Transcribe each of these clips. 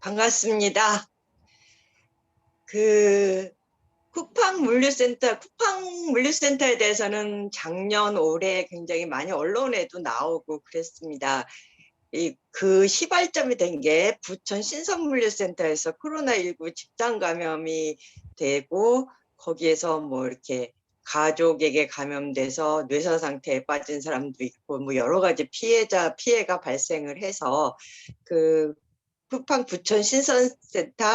반갑습니다. 그 쿠팡물류센터에 대해서는 작년, 올해 굉장히 많이 언론에도 나오고 그랬습니다. 그 시발점이 된 게 부천 신선물류센터에서 코로나19 집단 감염이 되고 거기에서 뭐 이렇게 가족에게 감염돼서 뇌사 상태에 빠진 사람도 있고 뭐 여러 가지 피해가 발생을 해서 그 쿠팡 부천 신선센터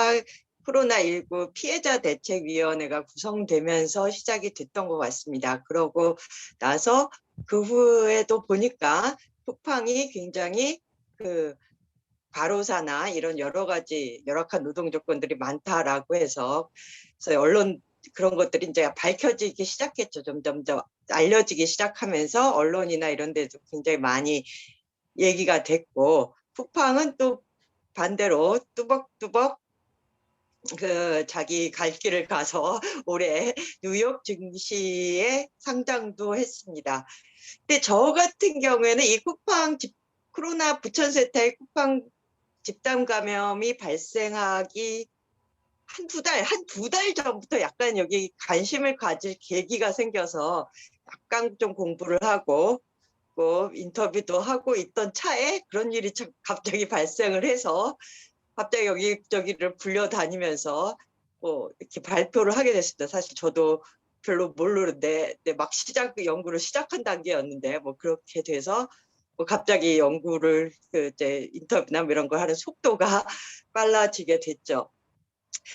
코로나19 피해자 대책위원회가 구성되면서 시작이 됐던 것 같습니다. 그러고 나서 그 후에도 보니까 쿠팡이 굉장히 과로사나 이런 여러 가지 열악한 노동 조건들이 많다라고 해서 그래서 언론 그런 것들이 이제 밝혀지기 시작했죠. 점점 더 알려지기 시작하면서 언론이나 이런 데도 굉장히 많이 얘기가 됐고, 쿠팡은 또 반대로 뚜벅뚜벅 자기 갈 길을 가서 올해 뉴욕 증시에 상장도 했습니다. 근데 저 같은 경우에는 이 코로나 부천센터의 쿠팡 집단 감염이 발생하기 한두 달 전부터 약간 여기 관심을 가질 계기가 생겨서 약간 좀 공부를 하고 인터뷰도 하고 있던 차에 그런 일이 갑자기 발생을 해서 갑자기 여기저기를 불려다니면서 이렇게 발표를 하게 됐습니다. 사실 저도 별로 모르는데 막 연구를 시작한 단계였는데 뭐 그렇게 돼서 갑자기 연구를 이제 인터뷰나 뭐 이런 걸 하는 속도가 빨라지게 됐죠.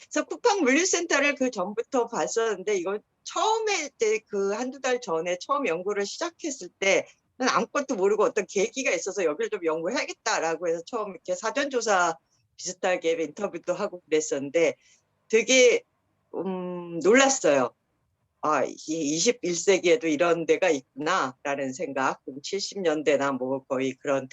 그래서 쿠팡 물류센터를 그 전부터 봤었는데 이거 처음에 이제 한두 달 전에 처음 연구를 시작했을 때 아무것도 모르고 어떤 계기가 있어서 여기를 좀 연구해야겠다라고 해서 처음 이렇게 사전조사 비슷하게 인터뷰도 하고 그랬었는데 되게 놀랐어요. 아, 21세기에도 이런 데가 있구나라는 생각. 70년대나 뭐 거의 그런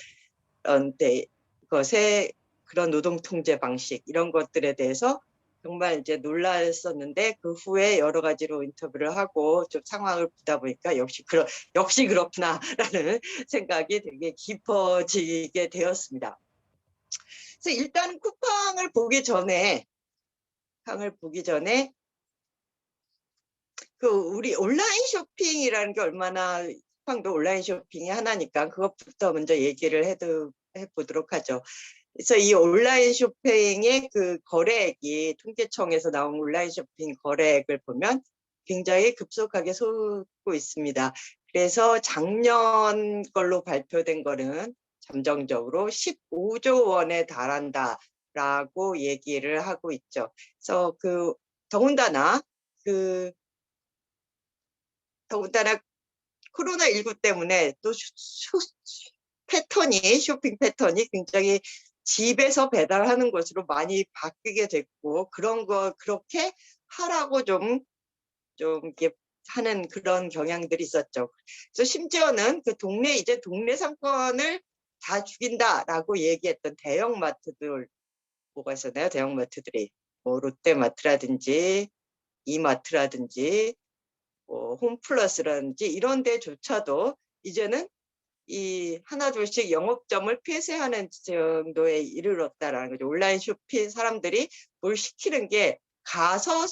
데 것의 그런 노동 통제 방식 이런 것들에 대해서 정말 이제 놀랐었는데 그 후에 여러 가지로 인터뷰를 하고 좀 상황을 보다 보니까 역시 그렇구나라는 생각이 되게 깊어지게 되었습니다. 그래서 일단 쿠팡을 보기 전에 우리 온라인 쇼핑이라는 게 얼마나 쿠팡도 온라인 쇼핑이 하나니까 그것부터 먼저 얘기를 해보도록 하죠. 그래서 이 온라인 쇼핑의 거래액이 통계청에서 나온 온라인 쇼핑 거래액을 보면 굉장히 급속하게 솟고 있습니다. 그래서 작년 걸로 발표된 거는 잠정적으로 15조 원에 달한다라고 얘기를 하고 있죠. 그래서 더군다나 코로나19 때문에 또 쇼핑 패턴이 굉장히 집에서 배달하는 것으로 많이 바뀌게 됐고 그렇게 하라고 좀 이렇게 하는 그런 경향들이 있었죠. 그래서 심지어는 이제 동네 상권을 다 죽인다라고 얘기했던 대형마트들 뭐가 있었나요? 대형마트들이 뭐 롯데마트라든지 이마트라든지 홈플러스라든지 이런 데조차도 이제는 이 하나둘씩 영업점을 폐쇄하는 정도에 이르렀다라는 거죠. 온라인 쇼핑 사람들이 뭘 시키는 게 가서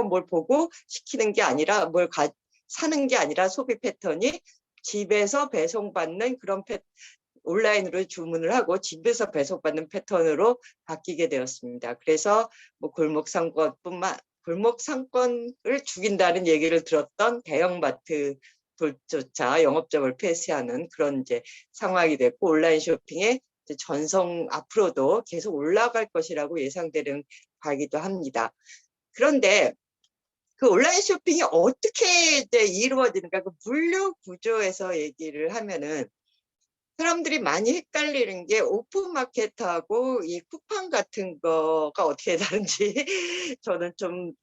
뭘 보고 시키는 게 아니라 사는 게 아니라 소비 패턴이 집에서 배송받는 온라인으로 주문을 하고 집에서 배송받는 패턴으로 바뀌게 되었습니다. 그래서 뭐 골목 상권을 죽인다는 얘기를 들었던 대형마트조차 영업점을 폐쇄하는 그런 이제 상황이 됐고 온라인 쇼핑의 전성 앞으로도 계속 올라갈 것이라고 예상되는 바이기도 합니다. 그런데 온라인 쇼핑이 어떻게 이제 이루어지는가 물류 구조에서 얘기를 하면은 사람들이 많이 헷갈리는 게 오픈마켓하고 이 쿠팡 같은 거가 어떻게 다른지 저는 좀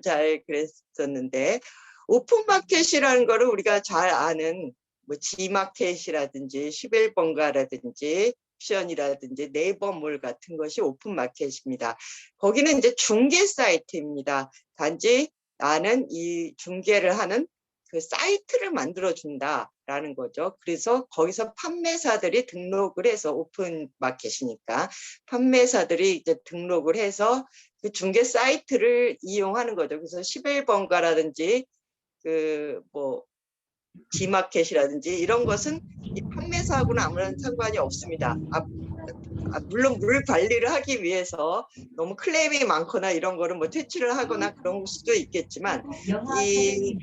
잘 그랬었는데 오픈마켓이라는 거를 우리가 잘 아는 뭐 지마켓이라든지 11번가라든지 옵션이라든지 네이버몰 같은 것이 오픈마켓입니다. 거기는 이제 중개 사이트입니다. 단지 나는 이 중개를 하는 사이트를 만들어 준다 라는 거죠. 그래서 거기서 판매사들이 등록을 해서 오픈 마켓이니까 판매사들이 이제 등록을 해서 그 중개 사이트를 이용하는 거죠. 그래서 11번가라든지 그 뭐 G마켓이라든지 이런 것은 이 판매사하고는 아무런 상관이 없습니다. 물론 물 관리를 하기 위해서 너무 클레임이 많거나 이런 거를 뭐 퇴치를 하거나 그런 수도 있겠지만 이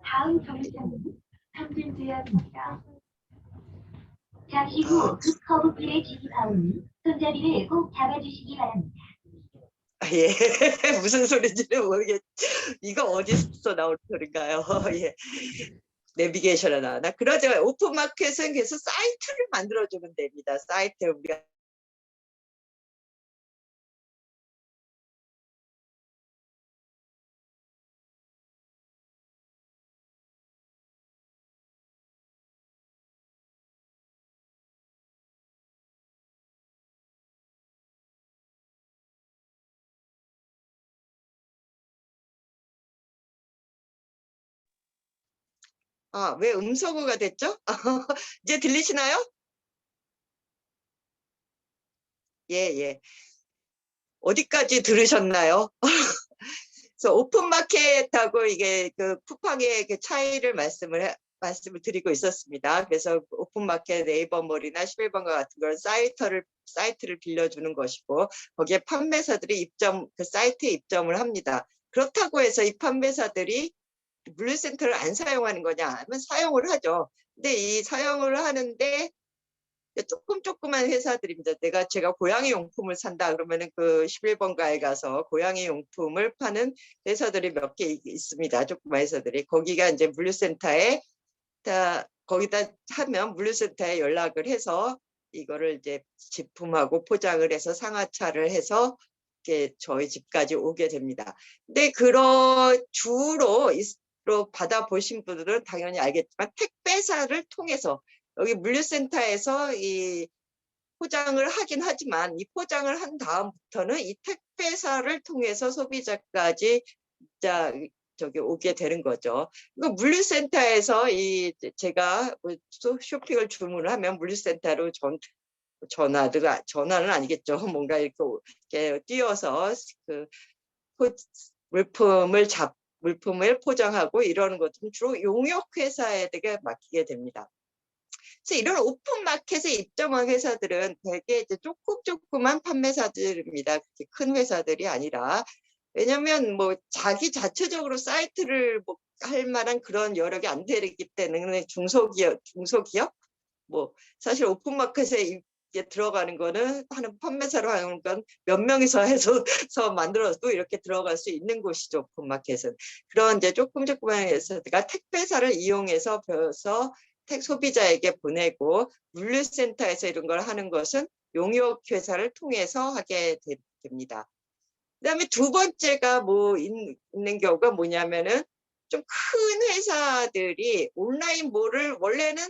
다음 정류장은 삼진구역입니다. 잠시 후 커브길에 진입하오니 손잡이를 꼭 잡아주시기 바랍니다. 예, 무슨 소리인지는 모르겠. 이거 어디서 나올 소리인가요? 예, 내비게이션에 나와. 그러죠. 오픈마켓은 그래서 사이트를 만들어주면 됩니다. 사이트 우리가 왜 음소거가 됐죠? 이제 들리시나요? 예, 예. 어디까지 들으셨나요? 그래서 오픈마켓하고 이게 그 쿠팡의 그 차이를 말씀을 드리고 있었습니다. 그래서 오픈마켓 네이버몰이나 11번가 같은 걸 사이트를 빌려주는 것이고 거기에 판매사들이 그 사이트에 입점을 합니다. 그렇다고 해서 이 판매사들이 물류센터를 안 사용하는 거냐 하면 사용을 하죠. 근데 이 사용을 하는데 조그만 회사들입니다. 제가 고양이 용품을 산다 그러면은 그 11번가에 가서 고양이 용품을 파는 회사들이 몇 개 있습니다. 조그만 회사들이. 거기가 이제 물류센터에 거기다 하면 물류센터에 연락을 해서 이거를 이제 제품하고 포장을 해서 상하차를 해서 이렇게 저희 집까지 오게 됩니다. 근데 주로 받아보신 분들은 당연히 알겠지만 택배사를 통해서 여기 물류센터에서 이 포장을 하긴 하지만 이 포장을 한 다음부터는 이 택배사를 통해서 소비자까지 저기 오게 되는 거죠. 그 물류센터에서 제가 쇼핑을 주문을 하면 물류센터로 전화는 아니겠죠. 뭔가 이렇게 띄어서 그 물품을 포장하고 이러는 것은 주로 용역회사에게 맡기게 됩니다. 그래서 이런 오픈마켓에 입점한 회사들은 되게 이제 조그만 판매사들입니다. 큰 회사들이 아니라. 왜냐면 뭐 자기 자체적으로 사이트를 뭐 할 만한 그런 여력이 안 되기 때문에 중소기업 뭐 사실 오픈마켓에 들어가는 거는 하는 판매사로 하는 건 몇 명이서 해서 만들어도 이렇게 들어갈 수 있는 곳이죠. 오픈마켓은. 그런 이제 조그만 회사가 택배사를 이용해서 소비자에게 보내고 물류센터에서 이런 걸 하는 것은 용역회사를 통해서 하게 됩니다. 그다음에 두 번째가 있는 경우가 뭐냐면은 좀 큰 회사들이 온라인몰을 원래는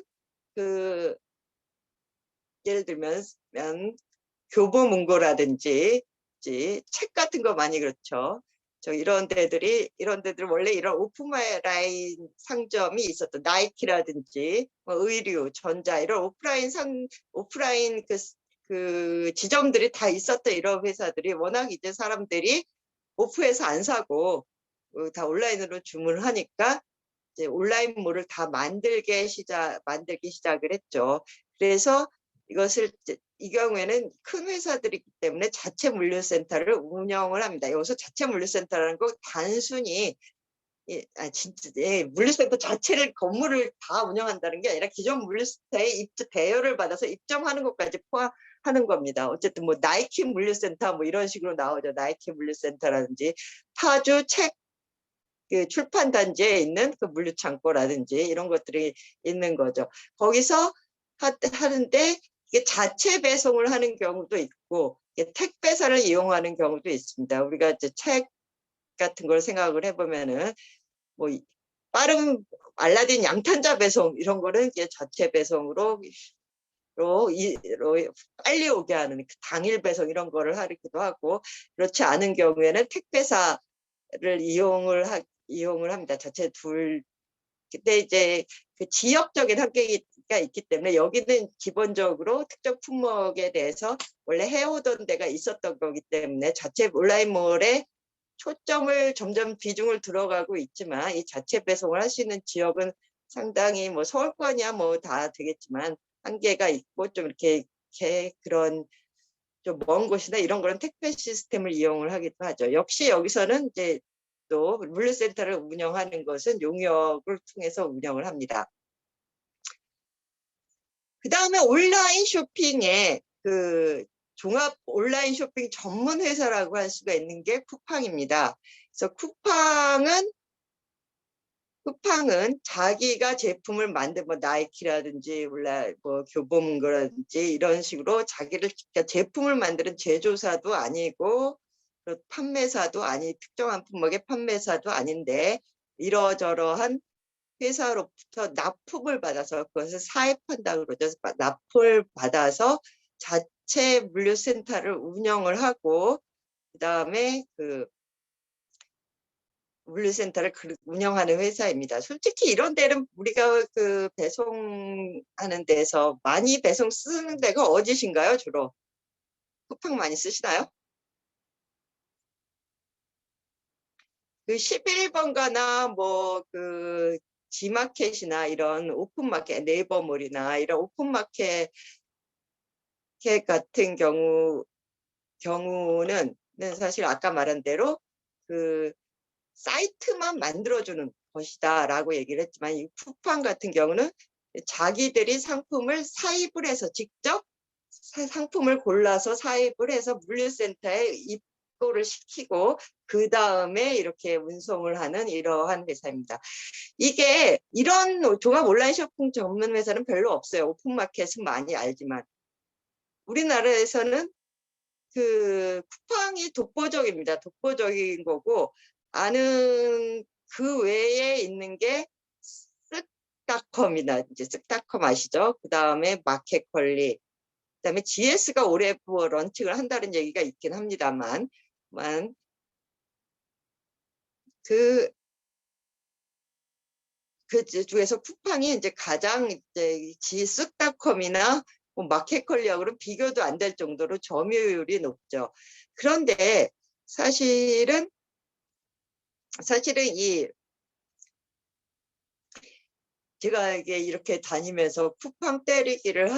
예를 들면 교보문고라든지 책 같은 거 많이 그렇죠. 이런 데들 원래 이런 오프라인 상점이 있었던 나이키라든지 의류, 전자 이런 오프라인 그 지점들이 다 있었던 이런 회사들이 워낙 이제 사람들이 오프에서 안 사고 다 온라인으로 주문을 하니까 이제 온라인몰을 다 만들기 시작을 했죠. 그래서 이 경우에는 큰 회사들이기 때문에 자체 물류센터를 운영을 합니다. 여기서 자체 물류센터라는 거 단순히 진짜 물류센터 자체를 건물을 다 운영한다는 게 아니라 기존 물류센터에 대여를 받아서 입점하는 것까지 포함하는 겁니다. 어쨌든 뭐 나이키 물류센터 뭐 이런 식으로 나오죠. 나이키 물류센터라든지 파주 책 출판 단지에 있는 그 물류창고라든지 이런 것들이 있는 거죠. 거기서 하는데 이게 자체 배송을 하는 경우도 있고 택배사를 이용하는 경우도 있습니다. 우리가 이제 책 같은 걸 생각을 해보면은 뭐 빠른 알라딘 양탄자 배송 이런 거는 이게 자체 배송으로 빨리 오게 하는 당일 배송 이런 거를 하기도 하고 그렇지 않은 경우에는 택배사를 이용을 합니다. 자체 근데 이제 그 지역적인 한계가 있기 때문에 여기는 기본적으로 특정 품목에 대해서 원래 해오던 데가 있었던 거기 때문에 자체 온라인몰에 초점을 점점 비중을 들어가고 있지만 이 자체 배송을 할 수 있는 지역은 상당히 뭐 서울권이야 뭐 다 되겠지만 한계가 있고 좀 이렇게 그런 좀 먼 곳이나 이런 거는 택배 시스템을 이용을 하기도 하죠. 역시 여기서는 이제 또 물류센터를 운영하는 것은 용역을 통해서 운영을 합니다. 그 다음에 온라인 쇼핑에 그 종합 온라인 쇼핑 전문 회사라고 할 수가 있는 게 쿠팡입니다. 그래서 쿠팡은 자기가 제품을 만든 뭐 나이키라든지 뭐 교보문고라든지 이런 식으로 자기를 그러니까 제품을 만드는 제조사도 아니고 판매사도 아니 특정한 품목의 판매사도 아닌데 이러저러한 회사로부터 납품을 받아서 그것을 사입한다고 그러죠. 납품을 받아서 자체 물류센터를 운영을 하고 그다음에 그 물류센터를 운영하는 회사입니다. 솔직히 이런 데는 우리가 그 배송하는 데서 많이 배송 쓰는 데가 어디신가요? 주로 쿠팡 많이 쓰시나요? 그 11번가나 뭐 그 지마켓이나 이런 오픈마켓, 네이버몰이나 이런 오픈마켓 같은 경우는 사실 아까 말한 대로 그 사이트만 만들어주는 것이다라고 얘기를 했지만 이 쿠팡 같은 경우는 자기들이 상품을 사입을 해서 직접 상품을 골라서 사입을 해서 물류센터에 입고를 시키고 그 다음에 이렇게 운송을 하는 이러한 회사입니다. 이게 이런 종합 온라인 쇼핑 전문 회사는 별로 없어요. 오픈마켓은 많이 알지만 우리나라에서는 그 쿠팡이 독보적입니다. 독보적인 거고 아는 그 외에 있는 게 쓱닷컴이나 이제 쓱닷컴 아시죠? 그 다음에 마켓컬리, 그 다음에 GS가 올해 뭐 런칭을 한다는 얘기가 있긴 합니다만, 그 중에서 쿠팡이 이제 가장 이제 쓱닷컴이나 뭐 마켓컬리하고는 비교도 안 될 정도로 점유율이 높죠. 그런데 사실은 이 제가 이렇게 다니면서 쿠팡 때리기를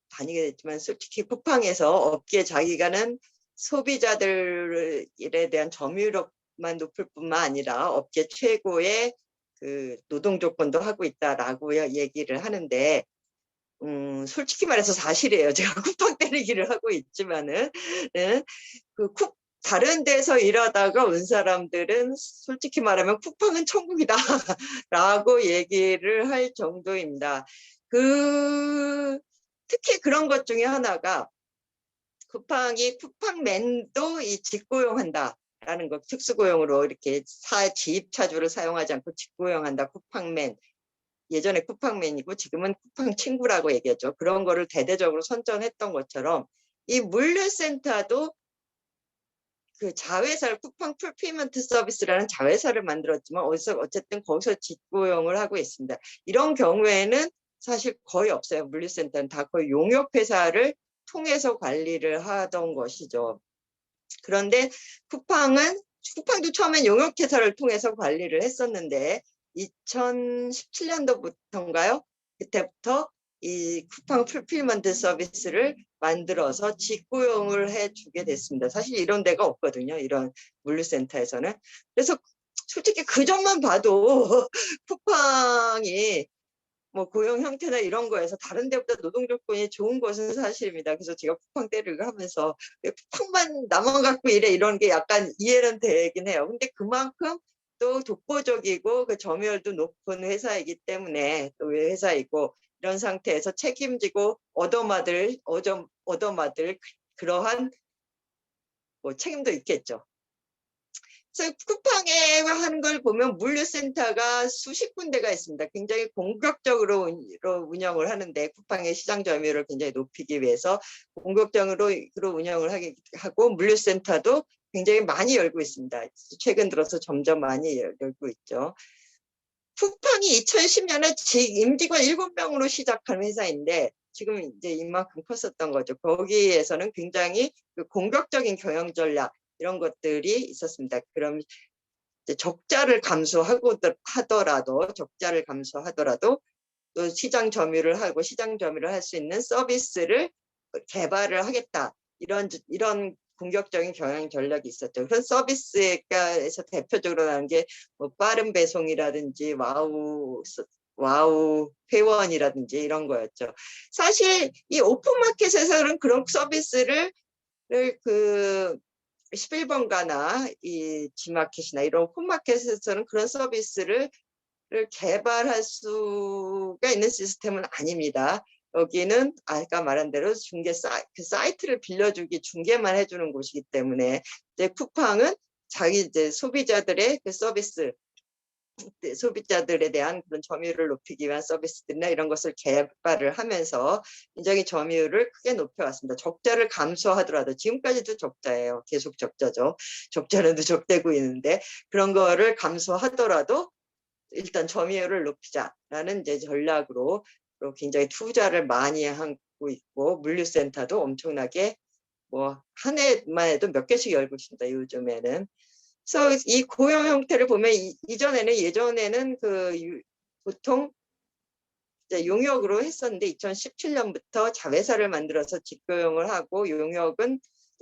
다니게 됐지만 솔직히 쿠팡에서 업계 자기가는 소비자들에 대한 점유율만 높을 뿐만 아니라 업계 최고의 그 노동 조건도 하고 있다라고 얘기를 하는데 솔직히 말해서 사실이에요. 제가 쿠팡 때리기를 하고 있지만은 그 다른 데서 일하다가 온 사람들은 솔직히 말하면 쿠팡은 천국이다 라고 얘기를 할 정도입니다. 특히 그런 것 중에 하나가 쿠팡맨도 이 직고용한다 라는 거, 특수고용으로 이렇게 지입차주를 사용하지 않고 직고용한다. 쿠팡맨, 예전에 쿠팡맨이고 지금은 쿠팡 친구라고 얘기하죠. 그런 거를 대대적으로 선전했던 것처럼 이 물류센터도 그 자회사를 쿠팡 풀필먼트 서비스라는 자회사를 만들었지만 어쨌든 거기서 직고용을 하고 있습니다. 이런 경우에는 사실 거의 없어요. 물류센터는 다 거의 용역회사를 통해서 관리를 하던 것이죠. 그런데 쿠팡도 처음엔 용역회사를 통해서 관리를 했었는데 2017년도부터인가요? 그때부터 이 쿠팡 풀필먼트 서비스를 만들어서 직고용을 해주게 됐습니다. 사실 이런 데가 없거든요. 이런 물류센터에서는. 그래서 솔직히 그 점만 봐도 쿠팡이 뭐 고용 형태나 이런 거에서 다른 데보다 노동 조건이 좋은 것은 사실입니다. 그래서 제가 쿠팡 때리고 하면서 쿠팡만 나만 갖고 이래 이런 게 약간 이해는 되긴 해요. 근데 그만큼 또 독보적이고 그 점유율도 높은 회사이기 때문에 또 회사이고 이런 상태에서 책임지고 얻어맞을 그러한 뭐 책임도 있겠죠. 그래서 쿠팡에 하는 걸 보면 물류센터가 수십 군데가 있습니다. 굉장히 공격적으로 운영을 하는데 쿠팡의 시장 점유율을 굉장히 높이기 위해서 공격적으로 운영을 하고 물류센터도 굉장히 많이 열고 있습니다. 최근 들어서 점점 많이 열고 있죠. 쿠팡이 2010년에 임직원 7명으로 시작한 회사인데 지금 이제 이만큼 컸었던 거죠. 거기에서는 굉장히 그 공격적인 경영 전략 이런 것들이 있었습니다. 그럼 이제 적자를 감소하더라도 또 시장 점유를 하고 시장 점유를 할 수 있는 서비스를 개발을 하겠다. 이런 공격적인 경영 전략이 있었죠. 그런 서비스에서 대표적으로 나온 게 뭐 빠른 배송이라든지 와우 회원이라든지 이런 거였죠. 사실 이 오픈마켓에서는 그런 서비스를 그 11번가나 이 G마켓이나 이런 오픈마켓에서는 그런 서비스를 개발할 수가 있는 시스템은 아닙니다. 여기는 아까 말한 대로 그 사이트를 빌려주기 중개만 해주는 곳이기 때문에 이제 쿠팡은 자기 이제 소비자들의 그 서비스, 소비자들에 대한 그런 점유율을 높이기 위한 서비스들이나 이런 것을 개발을 하면서 굉장히 점유율을 크게 높여왔습니다. 적자를 감소하더라도 지금까지도 적자예요. 계속 적자죠. 적자는 누적되고 있는데 그런 거를 감소하더라도 일단 점유율을 높이자라는 이제 전략으로 굉장히 투자를 많이 하고 있고 물류센터도 엄청나게 뭐 한 해만 해도 몇 개씩 열고 있습니다. 요즘에는. 그래서 이 고용 형태를 보면 예전에는 보통 이제 용역으로 했었는데 2017년부터 자회사를 만들어서 직고용을 하고 용역은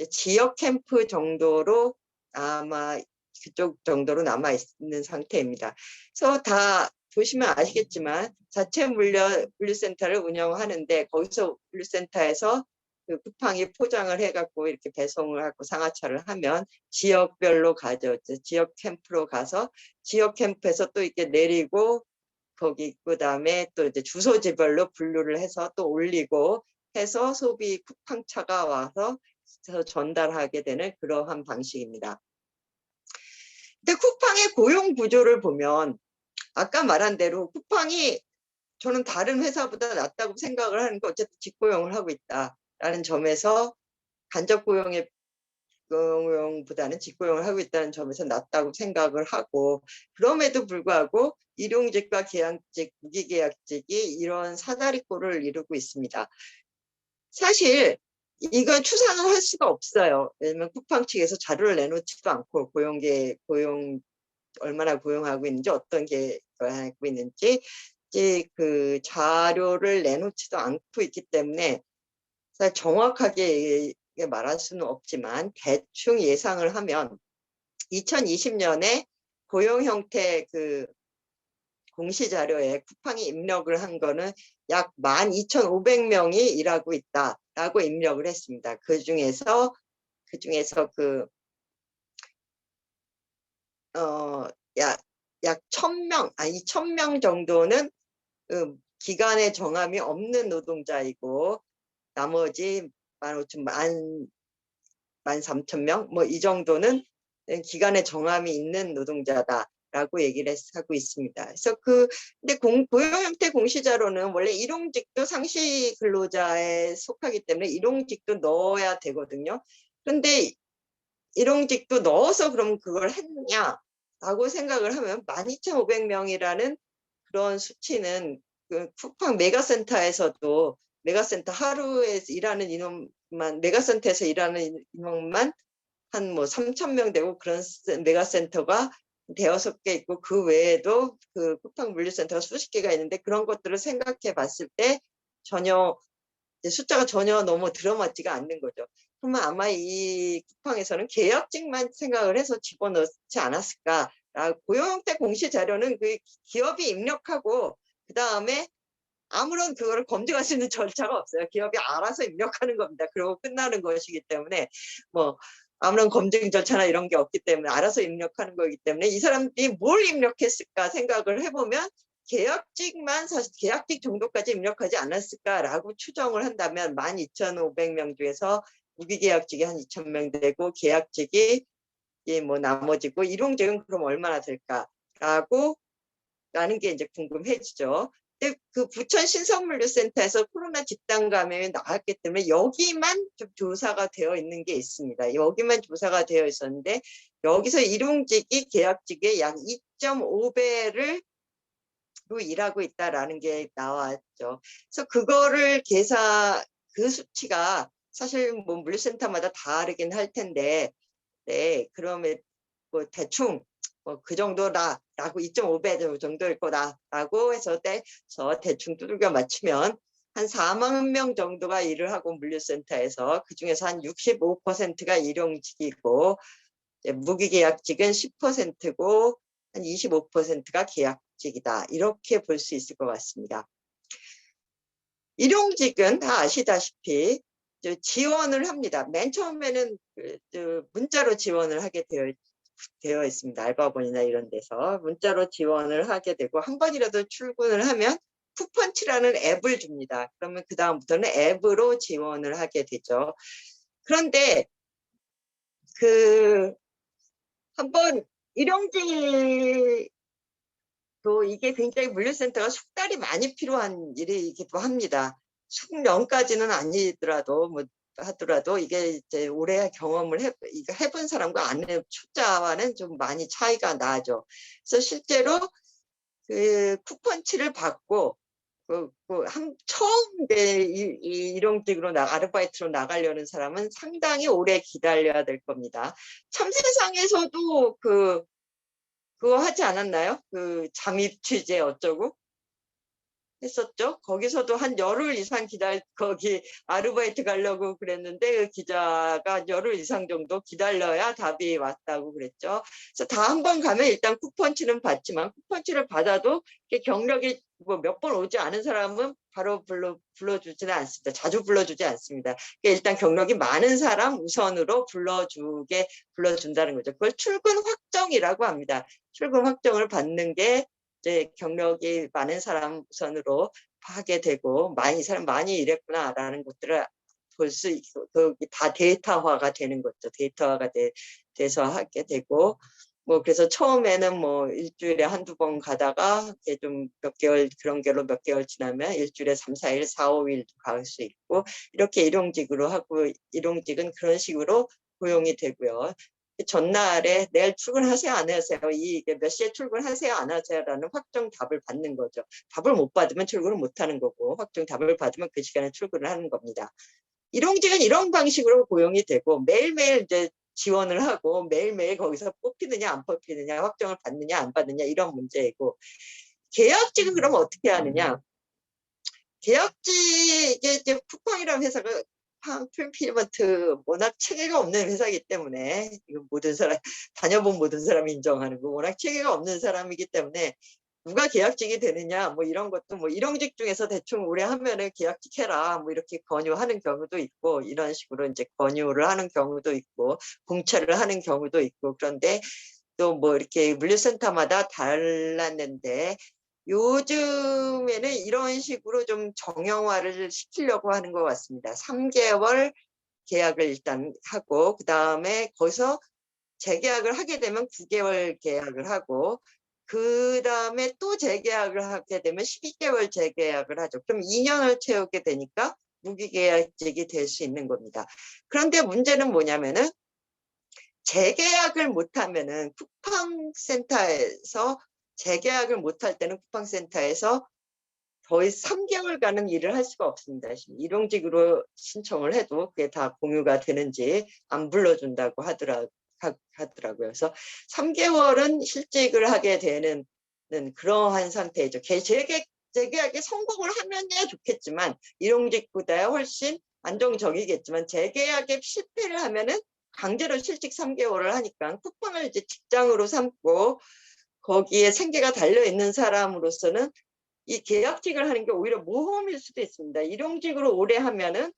지역 캠프 정도로 아마 그쪽 정도로 남아 있는 상태입니다. 그래서 다 보시면 아시겠지만 자체 물류센터를 운영하는데 거기서 물류센터에서 그 쿠팡이 포장을 해갖고 이렇게 배송을 하고 상하차를 하면 지역별로 가죠. 지역 캠프로 가서 지역 캠프에서 또 이렇게 내리고 거기 그다음에 또 이제 주소지별로 분류를 해서 또 올리고 해서 소비 쿠팡차가 와서 전달하게 되는 그러한 방식입니다. 근데 쿠팡의 고용 구조를 보면 아까 말한 대로 쿠팡이 저는 다른 회사보다 낫다고 생각을 하는 게 어쨌든 직고용을 하고 있다라는 점에서 간접 고용보다는 직고용을 하고 있다는 점에서 낫다고 생각을 하고 그럼에도 불구하고 일용직과 계약직, 무기계약직이 이런 사다리꼴을 이루고 있습니다. 사실 이건 추산을 할 수가 없어요. 왜냐면 쿠팡 측에서 자료를 내놓지도 않고 고용 얼마나 고용하고 있는지 어떤 게 하고 있는지 그 자료를 내놓지도 않고 있기 때문에 사실 정확하게 말할 수는 없지만 대충 예상을 하면 2020년에 고용 형태 그 공시자료에 쿠팡이 입력을 한 거는 약 12,500명이 일하고 있다라고 입력을 했습니다. 그 중에서 약 1,000명, 2,000명 정도는 기간의 정함이 없는 노동자이고 나머지 13,000명 뭐 이 정도는 기간의 정함이 있는 노동자다라고 얘기를 하고 있습니다. 그래서 근데 고용 형태 공시자료는 원래 일용직도 상시 근로자에 속하기 때문에 일용직도 넣어야 되거든요. 그런데 일용직도 넣어서 그럼 그걸 했느냐라고 생각을 하면 12,500명이라는 그런 수치는 그 쿠팡 메가센터에서도 메가센터 하루에 일하는 인원만 메가센터에서 일하는 인원만 한 뭐 3,000명 되고 그런 메가센터가 대여섯 개 있고 그 외에도 그 쿠팡 물류센터가 수십 개가 있는데 그런 것들을 생각해 봤을 때 전혀 숫자가 전혀 너무 들어맞지가 않는 거죠. 그러면 아마 이 쿠팡에서는 계약직만 생각을 해서 집어넣지 않았을까. 고용 형태 공시 자료는 그 기업이 입력하고 그 다음에 아무런 그거를 검증할 수 있는 절차가 없어요. 기업이 알아서 입력하는 겁니다. 그러고 끝나는 것이기 때문에 뭐 아무런 검증 절차나 이런 게 없기 때문에 알아서 입력하는 거기 때문에 이 사람들이 뭘 입력했을까 생각을 해보면 계약직만 사실 계약직 정도까지 입력하지 않았을까라고 추정을 한다면 12,500명 중에서 무기계약직이 한 2,000명 되고 계약직이 뭐 나머지고 일용직은 그럼 얼마나 될까라고 라는 게 이제 궁금해지죠. 근데 그 부천 신성물류센터에서 코로나 집단 감염이 나왔기 때문에 여기만 좀 조사가 되어 있는 게 있습니다. 여기만 조사가 되어 있었는데 여기서 일용직이 계약직의 약 2.5배를 일하고 있다라는 게 나왔죠. 그래서 그거를 그 수치가 사실 뭐 물류센터마다 다르긴 할 텐데, 네, 그러면 뭐 대충 뭐 그 정도다라고 2.5배 정도일 거다라고 해서 대충 두들겨 맞추면 한 4만 명 정도가 일을 하고 물류센터에서 그중에서 한 65%가 일용직이고 무기계약직은 10%고 한 25%가 계약직이다. 이렇게 볼 수 있을 것 같습니다. 일용직은 다 아시다시피 지원을 합니다. 맨 처음에는 문자로 지원을 하게 되어 있습니다. 알바본이나 이런 데서 문자로 지원을 하게 되고 한 번이라도 출근을 하면 쿠펀치라는 앱을 줍니다. 그러면 그 다음부터는 앱으로 지원을 하게 되죠. 그런데 한번 일용직도 이게 굉장히 물류센터가 숙달이 많이 필요한 일이기도 합니다. 숙련까지는 아니더라도 하더라도 이게 이제 오래 경험을 해본 사람과 안 해본 초짜와는 좀 많이 차이가 나죠. 그래서 실제로 그 쿠폰치를 받고 처음 일용직으로 아르바이트로 나가려는 사람은 상당히 오래 기다려야 될 겁니다. 참세상에서도 그거 하지 않았나요? 잠입 취재 어쩌고 했었죠. 거기서도 한 열흘 이상 거기 아르바이트 가려고 그랬는데 그 기자가 열흘 이상 정도 기다려야 답이 왔다고 그랬죠. 그래서 다 한 번 가면 일단 쿠폰치는 받지만 쿠폰치를 받아도 경력이 뭐 몇 번 오지 않은 사람은 바로 불러주지는 않습니다. 자주 불러주지 않습니다. 일단 경력이 많은 사람 우선으로 불러준다는 거죠. 그걸 출근 확정이라고 합니다. 출근 확정을 받는 게 이제 경력이 많은 사람 우선으로 하게 되고 이 사람 많이 일했구나라는 것들을 볼 수 있고 다 데이터화가 되는 거죠. 데이터화가 돼서 하게 되고 그래서 처음에는 일주일에 한두 번 가다가 좀 몇 개월 그런 게로 몇 개월 지나면 일주일에 3, 4일, 4, 5일도 갈 수 있고 이렇게 일용직으로 하고 일용직은 그런 식으로 고용이 되고요. 전날에 내일 출근하세요 안 하세요 이게 몇 시에 출근하세요 안 하세요라는 확정 답을 받는 거죠. 답을 못 받으면 출근을 못 하는 거고 확정 답을 받으면 그 시간에 출근을 하는 겁니다. 일용직은 이런 방식으로 고용이 되고 매일매일 이제 지원을 하고 매일매일 거기서 뽑히느냐 안 뽑히느냐 확정을 받느냐 안 받느냐 이런 문제이고 계약직은 그럼 어떻게 하느냐. 계약직에 이제 쿠팡이라는 회사가 풀필먼트 워낙 체계가 없는 회사이기 때문에 모든 사람 다녀본 모든 사람이 인정하는 거 워낙 체계가 없는 사람이기 때문에 누가 계약직이 되느냐 이런 것도 일용직 중에서 대충 오래 하면은 계약직 해라 이렇게 권유하는 경우도 있고 이런 식으로 이제 권유를 하는 경우도 있고 공채를 하는 경우도 있고 그런데 또 이렇게 물류센터마다 달랐는데 요즘에는 이런 식으로 좀 정형화를 시키려고 하는 것 같습니다. 3개월 계약을 일단 하고 그 다음에 거기서 재계약을 하게 되면 9개월 계약을 하고 그 다음에 또 재계약을 하게 되면 12개월 재계약을 하죠. 그럼 2년을 채우게 되니까 무기계약직이 될 수 있는 겁니다. 그런데 문제는 뭐냐면은 재계약을 못하면은 쿠팡센터에서 재계약을 못할 때는 쿠팡센터에서 거의 3개월간은 일을 할 수가 없습니다. 일용직으로 신청을 해도 그게 다 공유가 되는지 안 불러준다고 하더라고요. 그래서 3개월은 실직을 하게 되는 그러한 상태이죠. 재계약에 성공을 하면야 좋겠지만 일용직보다 훨씬 안정적이겠지만 재계약에 실패를 하면은 강제로 실직 3개월을 하니까 쿠팡을 이제 직장으로 삼고 거기에 생계가 달려있는 사람으로서는 이 계약직을 하는 게 오히려 모험일 수도 있습니다. 일용직으로 오래 하면은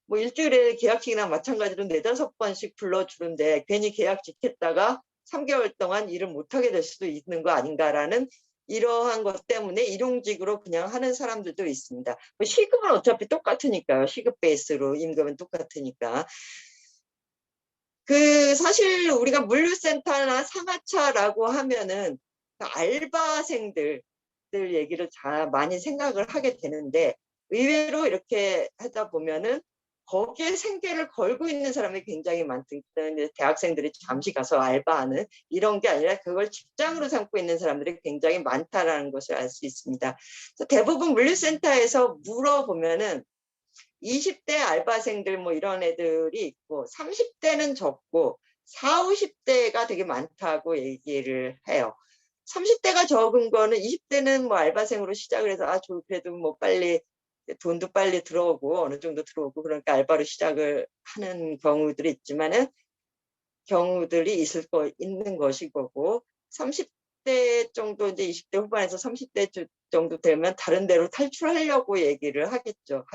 일주일에 계약직이나 마찬가지로 4-5번씩 불러주는데 괜히 계약직 했다가 3개월 동안 일을 못하게 될 수도 있는 거 아닌가라는 이러한 것 때문에 일용직으로 그냥 하는 사람들도 있습니다. 시급은 어차피 똑같으니까요. 시급 베이스로 임금은 똑같으니까. 사실 우리가 물류센터나 상하차라고 하면은 알바생들 얘기를 많이 생각을 하게 되는데 의외로 이렇게 하다 보면은 거기에 생계를 걸고 있는 사람이 굉장히 많거든요. 대학생들이 잠시 가서 알바하는 이런 게 아니라 그걸 직장으로 삼고 있는 사람들이 굉장히 많다라는 것을 알 수 있습니다. 그래서 대부분 물류센터에서 물어보면은 20대 알바생들 뭐 이런 애들이 있고 30대는 적고 40, 50대가 되게 많다고 얘기를 해요. 30대가 적은 거는 20대는 뭐 알바생으로 시작을 해서 그래도 뭐 빨리 돈도 빨리 들어오고 어느 정도 들어오고 그러니까 알바로 시작을 하는 경우들이 있지만은 경우들이 있는 것이고 30대 정도 이제 20대 후반에서 30대 정도 되면 다른 데로 탈출하려고 얘기를 하겠죠.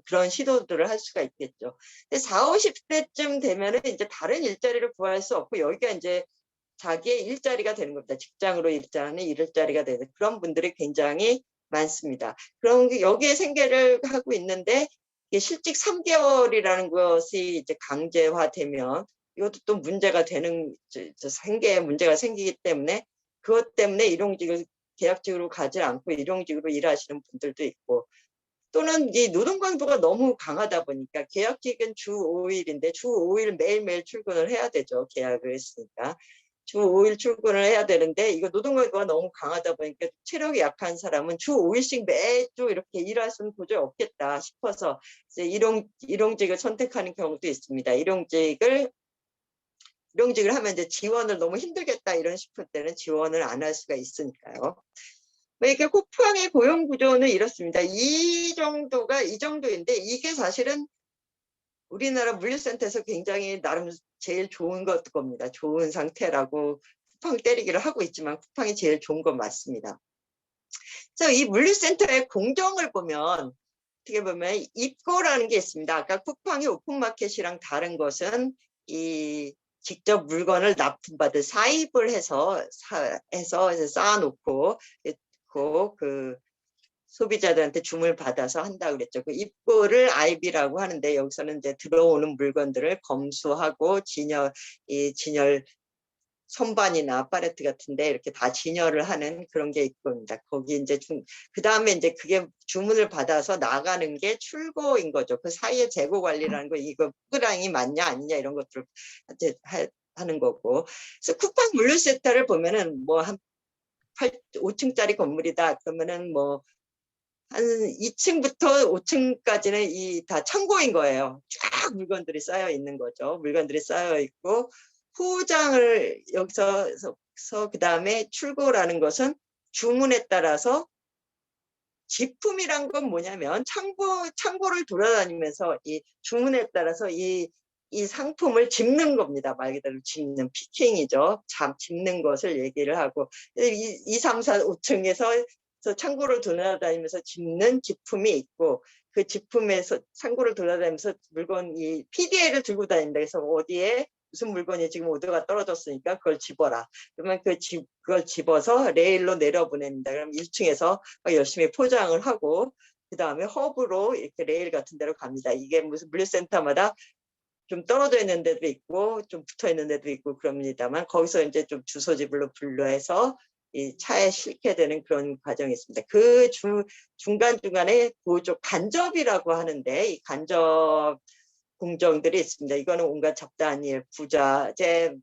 그런 시도들을 할 수가 있겠죠. 근데 40, 50대쯤 되면은 이제 다른 일자리를 구할 수 없고 여기가 이제 자기의 일자리가 되는 겁니다. 직장으로 일자리는 일자리가 되는 그런 분들이 굉장히 많습니다. 그럼 여기에 생계를 하고 있는데 이게 실직 3개월이라는 것이 이제 강제화되면 이것도 또 문제가 되는 생계에 문제가 생기기 때문에 그것 때문에 일용직을 계약직으로 가지 않고 일용직으로 일하시는 분들도 있고 또는 이 노동 강도가 너무 강하다 보니까 계약직은 주 5일인데 주 5일 매일매일 출근을 해야 되죠. 계약을 했으니까. 주 5일 출근을 해야 되는데 이거 노동 강도가 너무 강하다 보니까 체력이 약한 사람은 주 5일씩 매주 이렇게 일할 수는 도저히 없겠다 싶어서 이제 일용직을 선택하는 경우도 있습니다. 일용직을 하면 이제 지원을 너무 힘들겠다 이런 싶을 때는 지원을 안 할 수가 있으니까요. 이게 쿠팡의 고용 구조는 이렇습니다. 이 정도인데 이게 사실은 우리나라 물류센터에서 굉장히 나름 제일 좋은 겁니다. 좋은 상태라고 쿠팡 때리기를 하고 있지만 쿠팡이 제일 좋은 건 맞습니다. 그래서 이 물류센터의 공정을 보면 어떻게 보면 입고라는 게 있습니다. 아까 쿠팡이 오픈마켓이랑 다른 것은 이 직접 물건을 납품받을 사입을 해서 쌓아놓고 그 소비자들한테 주문을 받아서 한다 그랬죠. 그 입고를 IB라고 하는데 여기서는 이제 들어오는 물건들을 검수하고 진열 선반이나 팔레트 같은데 이렇게 다 진열을 하는 그런 게 입고입니다. 거기 이제 그 다음에 이제 그게 주문을 받아서 나가는 게 출고인 거죠. 그 사이에 재고 관리라는 거 이거 부랑이 맞냐 아니냐 이런 것들을 하는 거고. 그래서 쿠팡 물류센터를 보면은 뭐 한 5층짜리 건물이다 그러면은 뭐 한 2층부터 5층까지는 다 창고인 거예요. 쫙 물건들이 쌓여 있는 거죠. 물건들이 쌓여 있고 포장을 여기서 그 다음에 출고라는 것은 주문에 따라서 지품이란 건 뭐냐면 창고를 돌아다니면서 이 주문에 따라서 이 상품을 집는 겁니다. 말 그대로 집는 피킹이죠. 집는 것을 얘기를 하고 2, 3, 4, 5층에서 창고를 돌아다니면서 집는 지품이 있고 그 지품에서 창고를 돌아다니면서 이 PDA를 들고 다닙니다. 그래서 어디에 무슨 물건이 지금 오더가 떨어졌으니까 그걸 집어라. 그러면 그걸 집어서 레일로 내려보냅니다. 그럼 1층에서 열심히 포장을 하고 그 다음에 허브로 이렇게 레일 같은 데로 갑니다. 이게 무슨 물류센터마다 좀 떨어져 있는 데도 있고 좀 붙어 있는 데도 있고 그럽니다만 거기서 이제 좀 주소지불로 분류해서 이 차에 싣게 되는 그런 과정이 있습니다. 그 중간중간에 그쪽 간접이라고 하는데 이 간접 공정들이 있습니다. 이거는 온갖 잡다한 일, 부자재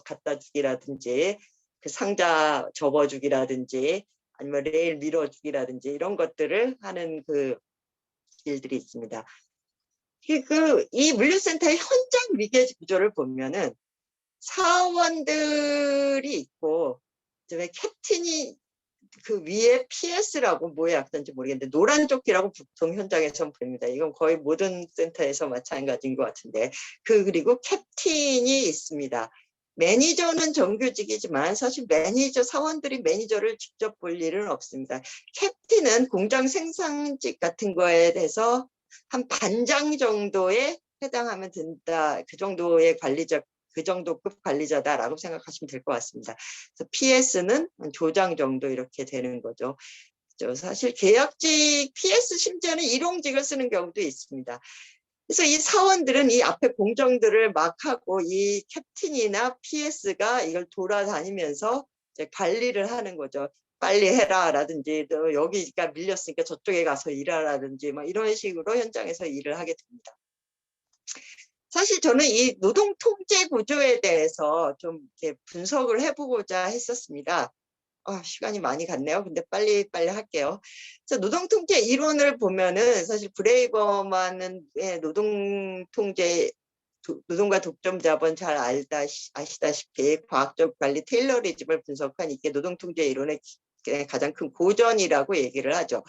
갖다 주기라든지 그 상자 접어주기라든지 아니면 레일 밀어주기라든지 이런 것들을 하는 그 일들이 있습니다. 이 물류센터의 현장 위계 구조를 보면은 사원들이 있고 왜 캡틴이 그 위에 PS라고 뭐에 약든지 모르겠는데 노란 조끼라고 보통 현장에서 부릅니다. 이건 거의 모든 센터에서 마찬가지인 것 같은데 그리고 캡틴이 있습니다. 매니저는 정규직이지만 사실 사원들이 매니저를 직접 볼 일은 없습니다. 캡틴은 공장 생산직 같은 거에 대해서 한 반장 정도에 해당하면 된다. 그 정도의 그 정도급 관리자다라고 생각하시면 될 것 같습니다. 그래서 PS는 조장 정도 이렇게 되는 거죠. 사실 계약직 PS 심지어는 일용직을 쓰는 경우도 있습니다. 그래서 이 사원들은 이 앞에 공정들을 막 하고 이 캡틴이나 PS가 이걸 돌아다니면서 이제 관리를 하는 거죠. 빨리 해라라든지 너 여기가 밀렸으니까 저쪽에 가서 일하라든지 막 이런 식으로 현장에서 일을 하게 됩니다. 사실 저는 이 노동 통제 구조에 대해서 좀 이렇게 분석을 해보고자 했었습니다. 시간이 많이 갔네요. 근데 빨리 할게요. 그래서 노동 통제 이론을 보면은 사실 브레이버만은 노동 통제 노동과 독점 자본 잘 아시다시피 과학적 관리 테일러리즘을 분석한 이게 노동 통제 이론의 가장 큰 고전이라고 얘기를 하죠.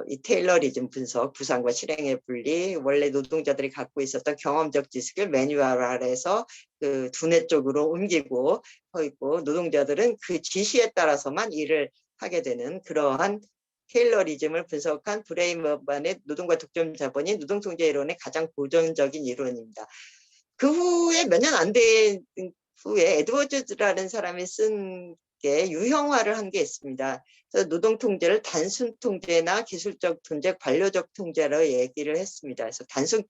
이 테일러리즘 분석, 구상과 실행의 분리, 원래 노동자들이 갖고 있었던 경험적 지식을 매뉴얼화해서 그 두뇌 쪽으로 옮기고 있고, 노동자들은 그 지시에 따라서만 일을 하게 되는 그러한 테일러리즘을 분석한 브레이머만의 노동과 독점 자본이 노동통제 이론의 가장 고전적인 이론입니다. 그 후에 몇 년 안 된 후에 에드워즈라는 사람이 쓴 게 유형화를 한 게 있습니다. 그래서 노동 통제를 단순 통제나 기술적 통제, 관료적 통제로 얘기를 했습니다. 그래서 단순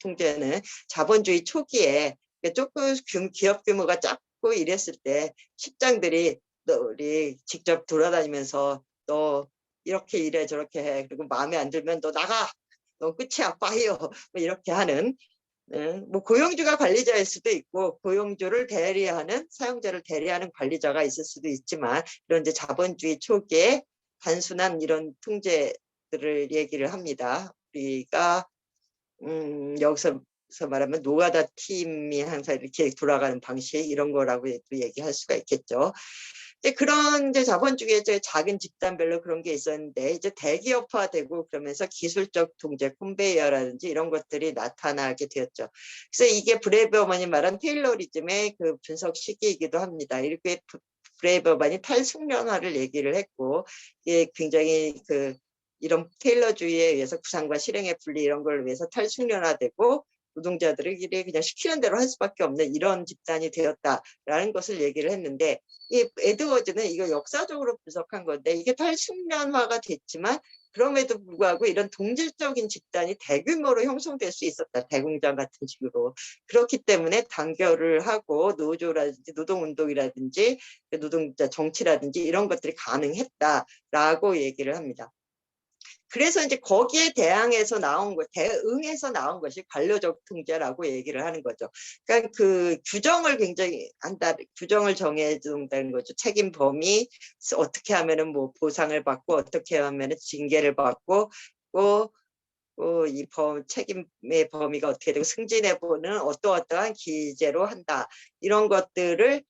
통제는 자본주의 초기에 조금 기업 규모가 작고 이랬을 때 식장들이 우리 직접 돌아다니면서 너 이렇게 일해 저렇게 해, 그리고 마음에 안 들면 너 나가, 너 끝이야, 파이어, 뭐 이렇게 하는, 뭐 고용주가 관리자일 수도 있고 고용주를 대리하는, 사용자를 대리하는 관리자가 있을 수도 있지만, 이런 이제 자본주의 초기에 단순한 이런 통제들을 얘기를 합니다. 우리가 여기서 말하면 노가다 팀이 항상 이렇게 돌아가는 방식, 이런 거라고 얘기할 수가 있겠죠. 그런 이제 자본주의의 작은 집단별로 그런 게 있었는데, 이제 대기업화되고 그러면서 기술적 통제, 컨베이어라든지 이런 것들이 나타나게 되었죠. 그래서 이게 브레이버만이 말한 테일러리즘의 그 분석 시기이기도 합니다. 이렇게 브레이버만이 탈숙련화를 얘기를 했고, 이게 굉장히 이런 테일러주의에 의해서 구상과 실행의 분리 이런 걸 위해서 탈숙련화되고 노동자들이 그냥 시키는 대로 할 수밖에 없는 이런 집단이 되었다라는 것을 얘기를 했는데, 이 에드워즈는 이거 역사적으로 분석한 건데, 이게 탈숙련화가 됐지만 그럼에도 불구하고 이런 동질적인 집단이 대규모로 형성될 수 있었다. 대공장 같은 식으로. 그렇기 때문에 단결을 하고 노조라든지 노동운동이라든지 노동자 정치라든지 이런 것들이 가능했다라고 얘기를 합니다. 그래서 이제 거기에 대항해서 나온 것, 대응해서 나온 것이 관료적 통제라고 얘기를 하는 거죠. 그러니까 그 규정을 굉장히 한다, 규정을 정해준다는 거죠. 책임 범위, 어떻게 하면은 뭐 보상을 받고, 어떻게 하면은 징계를 받고, 이 책임의 범위가 어떻게 되고, 승진해 보는 어떠한 기재로 한다. 이런 것들을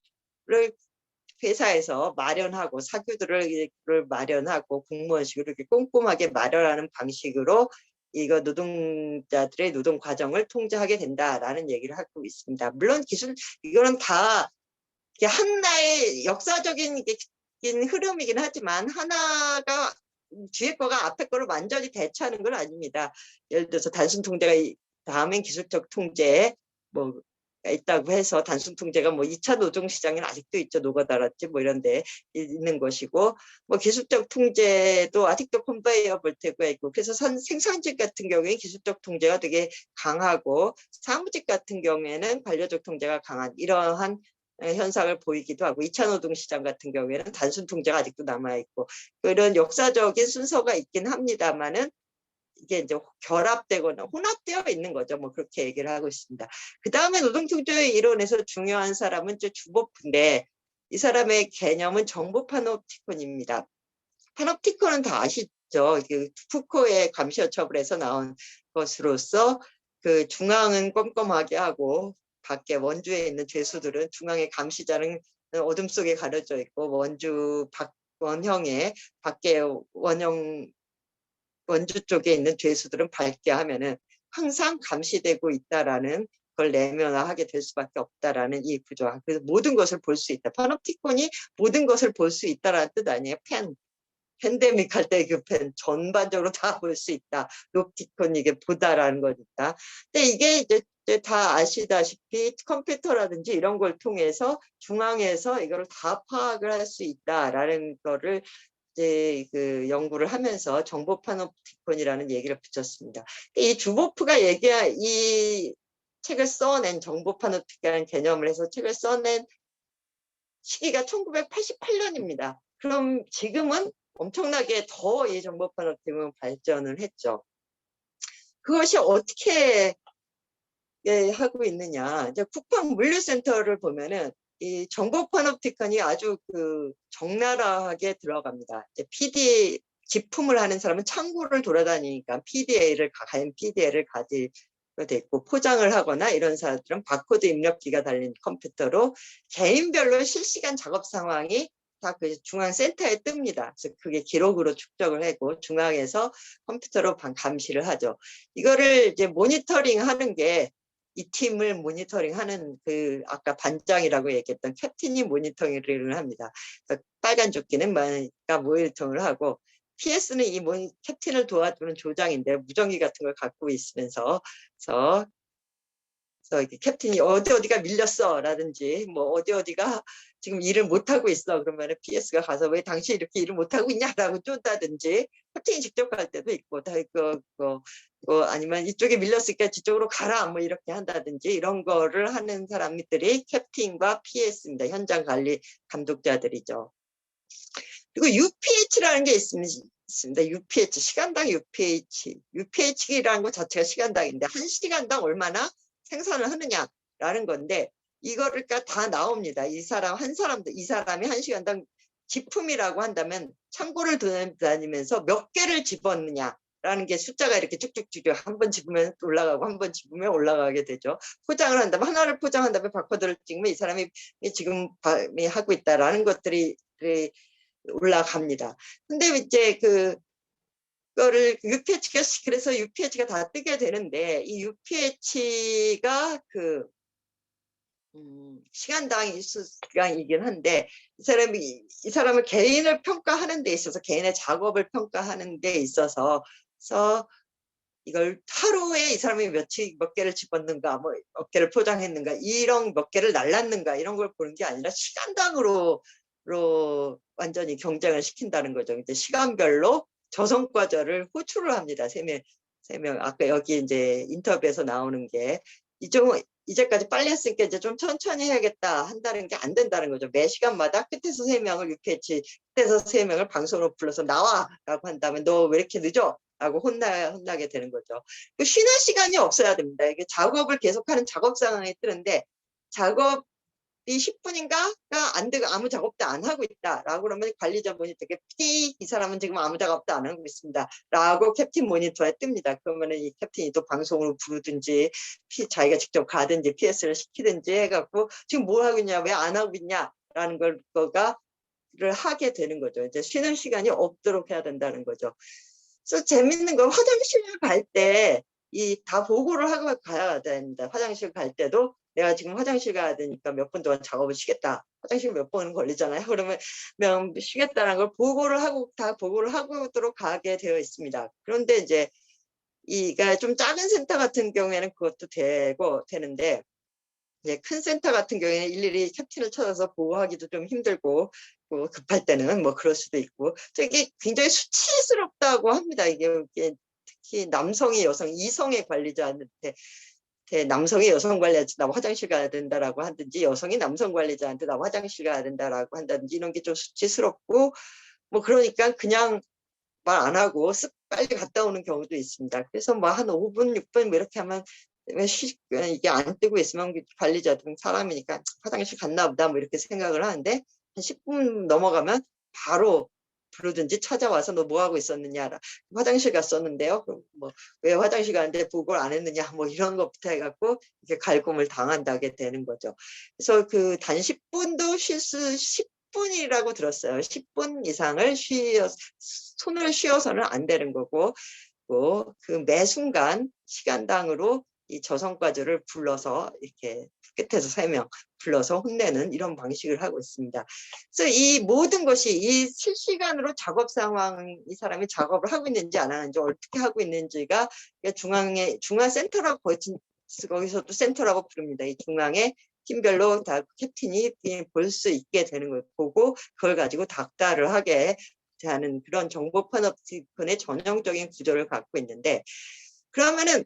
회사에서 마련하고, 사규들을 마련하고 공무원식으로 이렇게 꼼꼼하게 마련하는 방식으로 이거 노동자들의 노동 과정을 통제하게 된다라는 얘기를 하고 있습니다. 물론 이거는 다 하나의 역사적인 흐름이긴 하지만, 하나가 뒤에 거가 앞에 거를 완전히 대체하는 건 아닙니다. 예를 들어서 단순 통제가 다음엔 기술적 통제 뭐 있다고 해서, 단순 통제가 뭐 2차 노동 시장에는 아직도 있죠. 노가다랄지 뭐 이런 데 있는 것이고, 뭐 기술적 통제도 아직도 컨베이어 벨트가 있고, 그래서 생산직 같은 경우에 기술적 통제가 되게 강하고, 사무직 같은 경우에는 관료적 통제가 강한 이러한 현상을 보이기도 하고, 2차 노동 시장 같은 경우에는 단순 통제가 아직도 남아있고, 이런 역사적인 순서가 있긴 합니다만은 이게 이제 결합되거나 혼합되어 있는 거죠. 뭐 그렇게 얘기를 하고 있습니다. 그 다음에 노동통제의 이론에서 중요한 사람은 주보프인데, 이 사람의 개념은 정보 파놉티콘입니다. 파놉티콘은 다 아시죠? 푸코의 감시어처벌에서 나온 것으로서, 그 중앙은 꼼꼼하게 하고 밖에 원주에 있는 죄수들은, 중앙의 감시자는 어둠 속에 가려져 있고, 원형의 밖에 원주 쪽에 있는 죄수들은 밝게 하면은 항상 감시되고 있다라는 걸 내면화하게 될 수밖에 없다라는 이 구조. 그래서 모든 것을 볼 수 있다. 파놉티콘이 모든 것을 볼 수 있다라는 뜻 아니에요. 팬데믹 할 때 그 펜 전반적으로 다 볼 수 있다. 롭티콘 이게 보다라는 거니까. 근데 이게 이제 다 아시다시피 컴퓨터라든지 이런 걸 통해서 중앙에서 이거를 다 파악을 할 수 있다라는 거를 이제 연구를 하면서 정보 파놉티콘이라는 얘기를 붙였습니다. 이 주보프가 이 책을 써낸, 정보 파놉티콘이라는 개념을 해서 책을 써낸 시기가 1988년입니다. 그럼 지금은 엄청나게 더 이 정보 판업팀은 발전을 했죠. 그것이 어떻게 하고 있느냐. 이제 쿠팡 물류센터를 보면은 이 정보 판업티콘이 아주 적나라하게 들어갑니다. 이제 PD 기품을 하는 사람은 창고를 돌아다니니까 과연 PDA를 가지고 돼 있고, 포장을 하거나 이런 사람들은 바코드 입력기가 달린 컴퓨터로 개인별로 실시간 작업 상황이 다 그 중앙센터에 뜹니다. 그래서 그게 기록으로 축적을 하고 중앙에서 컴퓨터로 감시를 하죠. 이거를 이제 모니터링 하는 게, 이 팀을 모니터링하는 아까 반장이라고 얘기했던 캡틴이 모니터링을 합니다. 빨간 조끼는 모니터링을 하고, PS는 이 캡틴을 도와주는 조장인데 무전기 같은 걸 갖고 있으면서 이렇게 캡틴이 어디가 밀렸어 라든지 뭐 어디가 지금 일을 못하고 있어 그러면 PS가 가서 왜 당신이 이렇게 일을 못하고 있냐라고 쫓다든지, 캡틴이 직접 갈 때도 있고, 아니면 이쪽에 밀렸으니까 저쪽으로 가라 뭐 이렇게 한다든지, 이런 거를 하는 사람들이 캡틴과 PS입니다. 현장 관리 감독자들이죠. 그리고 UPH라는 게 있습니다. UPH, 시간당 UPH라는 것 자체가 시간당인데, 1시간당 얼마나 생산을 하느냐라는 건데, 이거를 다 나옵니다. 이 사람이 1시간당 지품이라고 한다면 창고를 다니면서 몇 개를 집었느냐라는 게 숫자가 이렇게 쭉쭉쭉 한 번 집으면 올라가고 한 번 집으면 올라가게 되죠. 포장을 한다면, 하나를 포장한다면 바코드를 찍으면 이 사람이 지금 하고 있다라는 것들이 올라갑니다. 근데 이제 그거를 UPH가, 그래서 UPH가 다 뜨게 되는데, 이 UPH가 시간당이긴 한데, 이 사람을 개인을 평가하는 데 있어서, 개인의 작업을 평가하는 데 있어서, 이걸 하루에 이 사람이 몇 개를 집었는가, 뭐 몇 개를 포장했는가, 이런 몇 개를 날랐는가, 이런 걸 보는 게 아니라 시간당으로 완전히 경쟁을 시킨다는 거죠. 이제 시간별로 저성과절을 호출을 합니다. 세 명. 아까 여기 이제 인터뷰에서 나오는 게, 이제까지 빨리 했으니까 이제 좀 천천히 해야겠다 한다는 게 안 된다는 거죠. 매 시간마다 끝에서 3명을 UPH, 끝에서 3명을 방송으로 불러서 나와라고 한다면 너 왜 이렇게 늦어? 라고 혼나게 되는 거죠. 쉬는 시간이 없어야 됩니다. 이게 작업을 계속하는 작업 상황이 뜨는데, 작업이 10분인가가 안 되고 아무 작업도 안 하고 있다라고 그러면 관리자 모니터에 PD, 이 사람은 지금 아무 작업도 안 하고 있습니다 라고 캡틴 모니터에 뜨니다. 그러면은 이 캡틴이 또 방송으로 부르든지 자기가 직접 가든지 PS를 시키든지 해갖고 지금 뭐 하고 있냐, 왜 안 하고 있냐라는 걸 하게 되는 거죠. 이제 쉬는 시간이 없도록 해야 된다는 거죠. 그래서 재밌는 건, 화장실을 갈 때 다 보고를 하고 가야 됩니다. 화장실 갈 때도 내가 지금 화장실 가야 되니까 몇 분 동안 작업을 쉬겠다. 화장실 몇 번 걸리잖아요. 그러면 쉬겠다는 걸 다 보고를 하도록 가게 되어 있습니다. 그런데 이제 이가 좀 작은 센터 같은 경우에는 그것도 되는데, 이제 큰 센터 같은 경우에는 일일이 캡틴을 찾아서 보고하기도 좀 힘들고, 급할 때는 뭐 그럴 수도 있고, 이게 굉장히 수치스럽다고 합니다. 이게 특히 남성이 이성의 관리자한테, 남성이 여성 관리자한테 나 화장실 가야 된다라고 하든지, 여성이 남성 관리자한테 나 화장실 가야 된다라고 한다든지, 이런 게 좀 수치스럽고, 뭐 그러니까 그냥 말 안 하고 쓱 빨리 갔다 오는 경우도 있습니다. 그래서 뭐 한 5분, 6분 뭐 이렇게 하면, 이게 안 뜨고 있으면 관리자들은 사람이니까 화장실 갔나 보다 뭐 이렇게 생각을 하는데, 한 10분 넘어가면 바로 부르든지 찾아와서 너 뭐 하고 있었느냐, 화장실 갔었는데요. 뭐 왜 화장실 가는데 보고를 안 했느냐, 뭐 이런 것부터 해갖고 이렇게 갈굼을 당한다게 되는 거죠. 그래서 단 10분도 10분이라고 들었어요. 10분 이상을 손을 쉬어서는 안 되는 거고, 매 순간 시간당으로 이 저성과절을 불러서 이렇게 끝에서 3명 불러서 혼내는 이런 방식을 하고 있습니다. 그래서 이 모든 것이 이 실시간으로 작업 상황, 이 사람이 작업을 하고 있는지 안 하는지, 어떻게 하고 있는지가 중앙 센터라고, 거기서도 센터라고 부릅니다. 이 중앙에 팀별로 다 캡틴이 볼 수 있게 되는 걸 보고, 그걸 가지고 닥달을 하게 하는 그런 정보 판업티콘의 전형적인 구조를 갖고 있는데, 그러면은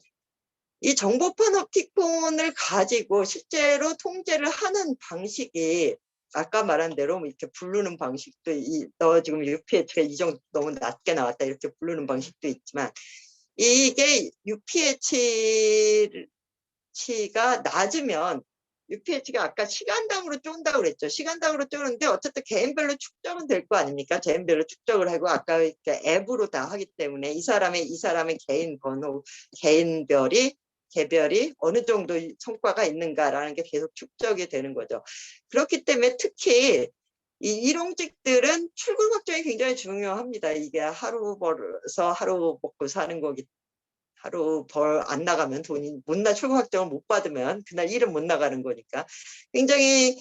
이 정보 판업티콘을 가지고 실제로 통제를 하는 방식이 아까 말한 대로 이렇게 부르는 방식도 너 지금 UPH가 이 정도 너무 낮게 나왔다 이렇게 부르는 방식도 있지만 이게 UPH가 낮으면 UPH가 아까 시간당으로 쫀다고 그랬죠. 시간당으로 쪼는데 어쨌든 개인별로 축적은 될 거 아닙니까? 개인별로 축적을 하고 아까 이렇게 앱으로 다 하기 때문에 이 사람의 개인 번호, 개별이 어느 정도 성과가 있는가라는 게 계속 축적이 되는 거죠. 그렇기 때문에 특히 이 일용직들은 출근 확정이 굉장히 중요합니다. 이게 하루 벌어서 하루 먹고 사는 거기 하루 벌 안 나가면 돈이 출근 확정을 못 받으면 그날 일은 못 나가는 거니까 굉장히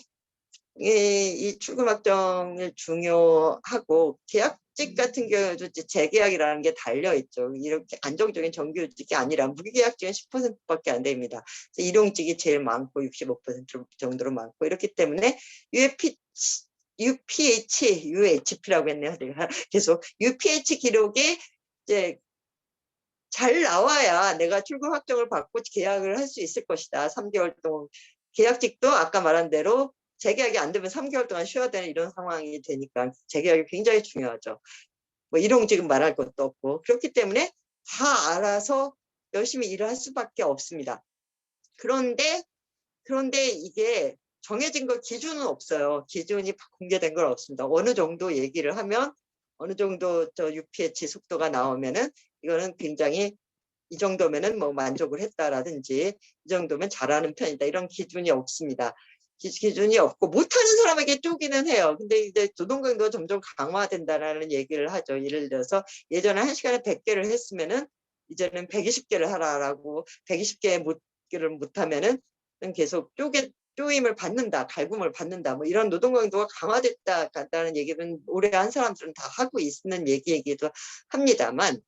이 출근 확정이 중요하고 계약직 같은 경우도 이제 재계약이라는 게 달려 있죠. 이렇게 안정적인 정규직이 아니라 무기계약직은 10%밖에 안 됩니다. 일용직이 제일 많고 65% 정도로 많고 이렇기 때문에 UHP라고 했네요. 내가 계속 UPH 기록이 이제 잘 나와야 내가 출근 확정을 받고 계약을 할 수 있을 것이다. 3개월 동안 계약직도 아까 말한 대로 재계약이 안 되면 3개월 동안 쉬어야 되는 이런 상황이 되니까 재계약이 굉장히 중요하죠. 뭐 일용직은 말할 것도 없고 그렇기 때문에 다 알아서 열심히 일을 할 수밖에 없습니다. 그런데 이게 정해진 거 기준은 없어요. 기준이 공개된 건 없습니다. 어느 정도 얘기를 하면 어느 정도 저 UPH 속도가 나오면은 이거는 굉장히 이 정도면은 뭐 만족을 했다라든지 이 정도면 잘하는 편이다 이런 기준이 없습니다. 기준이 없고 못하는 사람에게 쪼기는 해요. 근데 이제 노동강도가 점점 강화된다라는 얘기를 하죠. 예를 들어서 예전에 1시간에 100개를 했으면은 이제는 120개를 하라라고 120개를 못하면은 계속 쪼임을 받는다, 갈굼을 받는다, 뭐 이런 노동강도가 강화됐다는 얘기는 오래 한 사람들은 다 하고 있는 얘기이기도 합니다만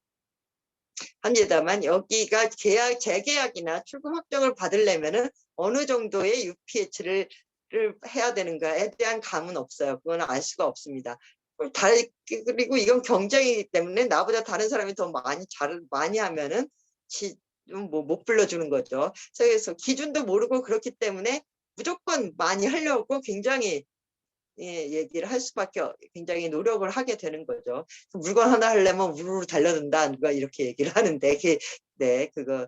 여기가 재계약이나 출근 확정을 받으려면은 어느 정도의 UPH를 해야 되는가에 대한 감은 없어요. 그건 알 수가 없습니다. 그리고 이건 경쟁이기 때문에 나보다 다른 사람이 더 많이 하면은 뭐 못 불러주는 거죠. 그래서 기준도 모르고 그렇기 때문에 무조건 많이 하려고 굉장히 얘기를 할 수밖에 굉장히 노력을 하게 되는 거죠. 물건 하나 하려면 우르르 달려든다 누가 이렇게 얘기를 하는데 그거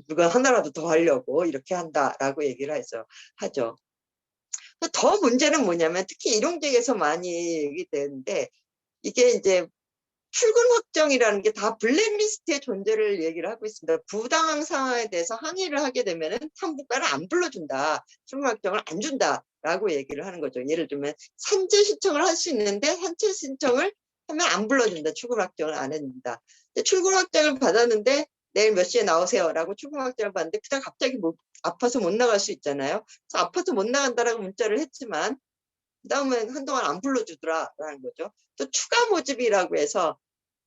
물건 하나라도 더 하려고 이렇게 한다라고 얘기를 하죠. 더 문제는 뭐냐면 특히 일용직에서 많이 얘기되는데 이게 이제 출근 확정이라는 게 다 블랙리스트의 존재를 얘기를 하고 있습니다. 부당한 상황에 대해서 항의를 하게 되면은 상부가를 안 불러준다. 출근 확정을 안 준다라고 얘기를 하는 거죠. 예를 들면 산재 신청을 할 수 있는데 산재 신청을 하면 안 불러준다. 출근 확정을 안 해준다. 출근 확정을 받았는데 내일 몇 시에 나오세요라고 출근 확정을 받는데 그냥 갑자기 아파서 못 나갈 수 있잖아요. 그래서 아파서 못 나간다라고 문자를 했지만 그다음에 한동안 안 불러주더라라는 거죠. 또 추가 모집이라고 해서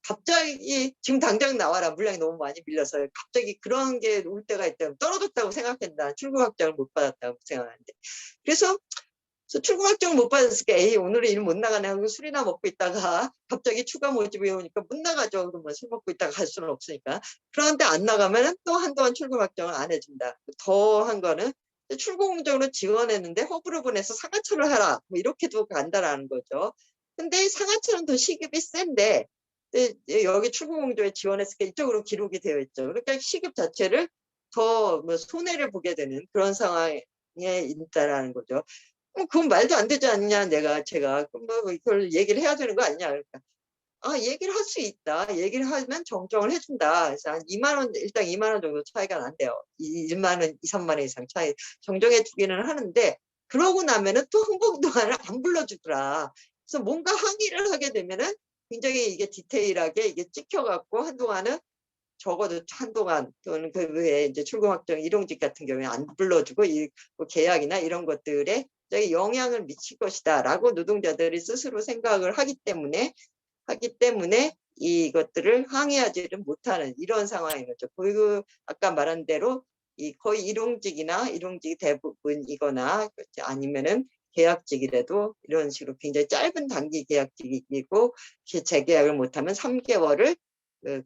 갑자기 지금 당장 나와라 물량이 너무 많이 밀려서 갑자기 그런 게 올 때가 있다면 떨어졌다고 생각한다. 출근 확정을 못 받았다고 생각하는데 그래서 출근 확정을 못 받았으니까 에이 오늘은 일 못 나가네 하고 술이나 먹고 있다가 갑자기 추가 모집이 오니까 못 나가죠. 그러면 술 먹고 있다가 갈 수는 없으니까 그런데 안 나가면 또 한동안 출근 확정을 안 해준다. 더 한 거는 출근 공정으로 지원했는데 허브를 보내서 상하처를 하라 뭐 이렇게도 간다라는 거죠. 근데 상하처는 더 시급이 센데 여기 출근 공조에 지원했으니까 이쪽으로 기록이 되어 있죠. 그러니까 시급 자체를 더 뭐 손해를 보게 되는 그런 상황에 있다라는 거죠. 그건 말도 안 되지 않냐 제가 뭐 이걸 얘기를 해야 되는 거 아니냐 그러니까 얘기를 할 수 있다. 얘기를 하면 정정을 해준다. 그래서 한 2만 원 일단 2만 원 정도 차이가 난대요. 1만 원, 2, 3만 원 이상 차이 정정해 주기는 하는데 그러고 나면은 또 한 번 동안은 안 불러주더라. 그래서 뭔가 항의를 하게 되면은 굉장히 이게 디테일하게 이게 찍혀갖고 한동안은 적어도 한동안 또는 그 외에 이제 출근 확정 일용직 같은 경우에 안 불러주고 뭐 계약이나 이런 것들에 영향을 미칠 것이다라고 노동자들이 스스로 생각을 하기 때문에 이것들을 항의하지를 못하는 이런 상황인 거죠. 그리고 아까 말한 대로 거의 일용직이나 일용직이 대부분이거나 아니면은 계약직이라도 이런 식으로 굉장히 짧은 단기 계약직이고 재계약을 못하면 3개월을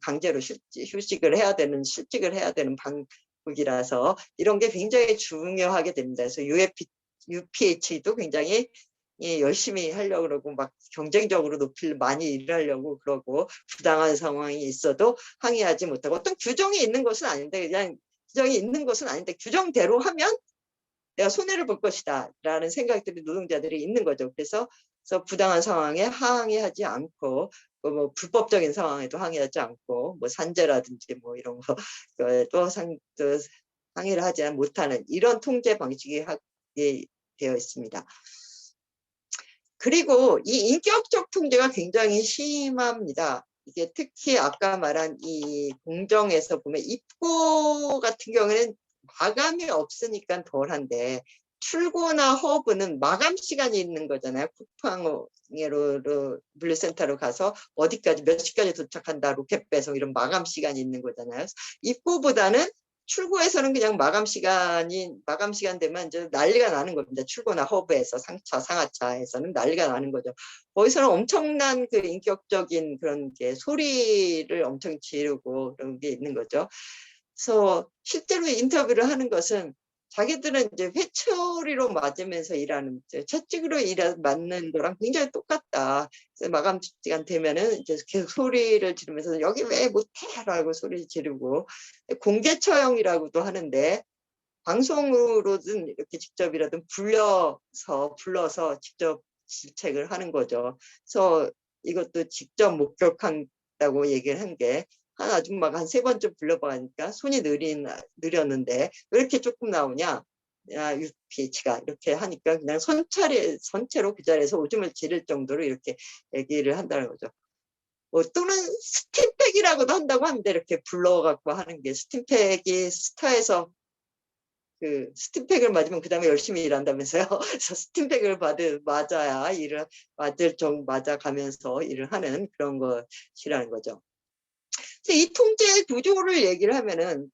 강제로 실직을 해야 되는 방법이라서 이런 게 굉장히 중요하게 됩니다. 그래서 UPH도 굉장히 열심히 하려고 그러고 막 경쟁적으로 많이 일하려고 그러고 부당한 상황이 있어도 항의하지 못하고 어떤 규정이 있는 것은 아닌데 그냥 규정이 있는 것은 아닌데 규정대로 하면 내가 손해를 볼 것이다 라는 생각들이 노동자들이 있는 거죠. 그래서 부당한 상황에 항의하지 않고 뭐 불법적인 상황에도 항의하지 않고 뭐 산재라든지 뭐 이런 거또 항의를 하지 못하는 이런 통제 방식이 되어 있습니다. 그리고 이 인격적 통제가 굉장히 심합니다. 이게 특히 아까 말한 이 공정에서 보면 입고 같은 경우에는 마감이 없으니까 덜한데 출고나 허브는 마감 시간이 있는 거잖아요. 쿠팡으로 물류센터로 가서 어디까지 몇 시까지 도착한다 로켓 배송 이런 마감 시간이 있는 거잖아요. 입고보다는 출고에서는 그냥 마감 시간 되면 이제 난리가 나는 겁니다. 출고나 허브에서 상하차에서는 난리가 나는 거죠. 거기서는 엄청난 그 인격적인 그런 게 소리를 엄청 지르고 그런 게 있는 거죠. 그래서 실제로 인터뷰를 하는 것은 자기들은 이제 회초리로 맞으면서 일하는 채찍으로 맞는 거랑 굉장히 똑같다. 그래서 마감 시간 되면은 이제 계속 소리를 지르면서 여기 왜 못해라고 소리 지르고 공개 처형이라고도 하는데 방송으로든 이렇게 직접이라든 불러서 직접 질책을 하는 거죠. 그래서 이것도 직접 목격한다고 얘기를 한 게 한 아줌마가 한 3번쯤 불러보니까 손이 느렸는데 왜 이렇게 조금 나오냐? UPH가 이렇게 하니까 그냥 선체로 그 자리에서 오줌을 지를 정도로 이렇게 얘기를 한다는 거죠. 또는 스팀팩이라고도 한다고 하는데 이렇게 불러갖고 하는 게 스팀팩이 스타에서 그 스팀팩을 맞으면 그 다음에 열심히 일한다면서요. 그래서 스팀팩을 맞아야 맞아가면서 일을 하는 그런 것이라는 거죠. 이 통제 구조를 얘기를 하면은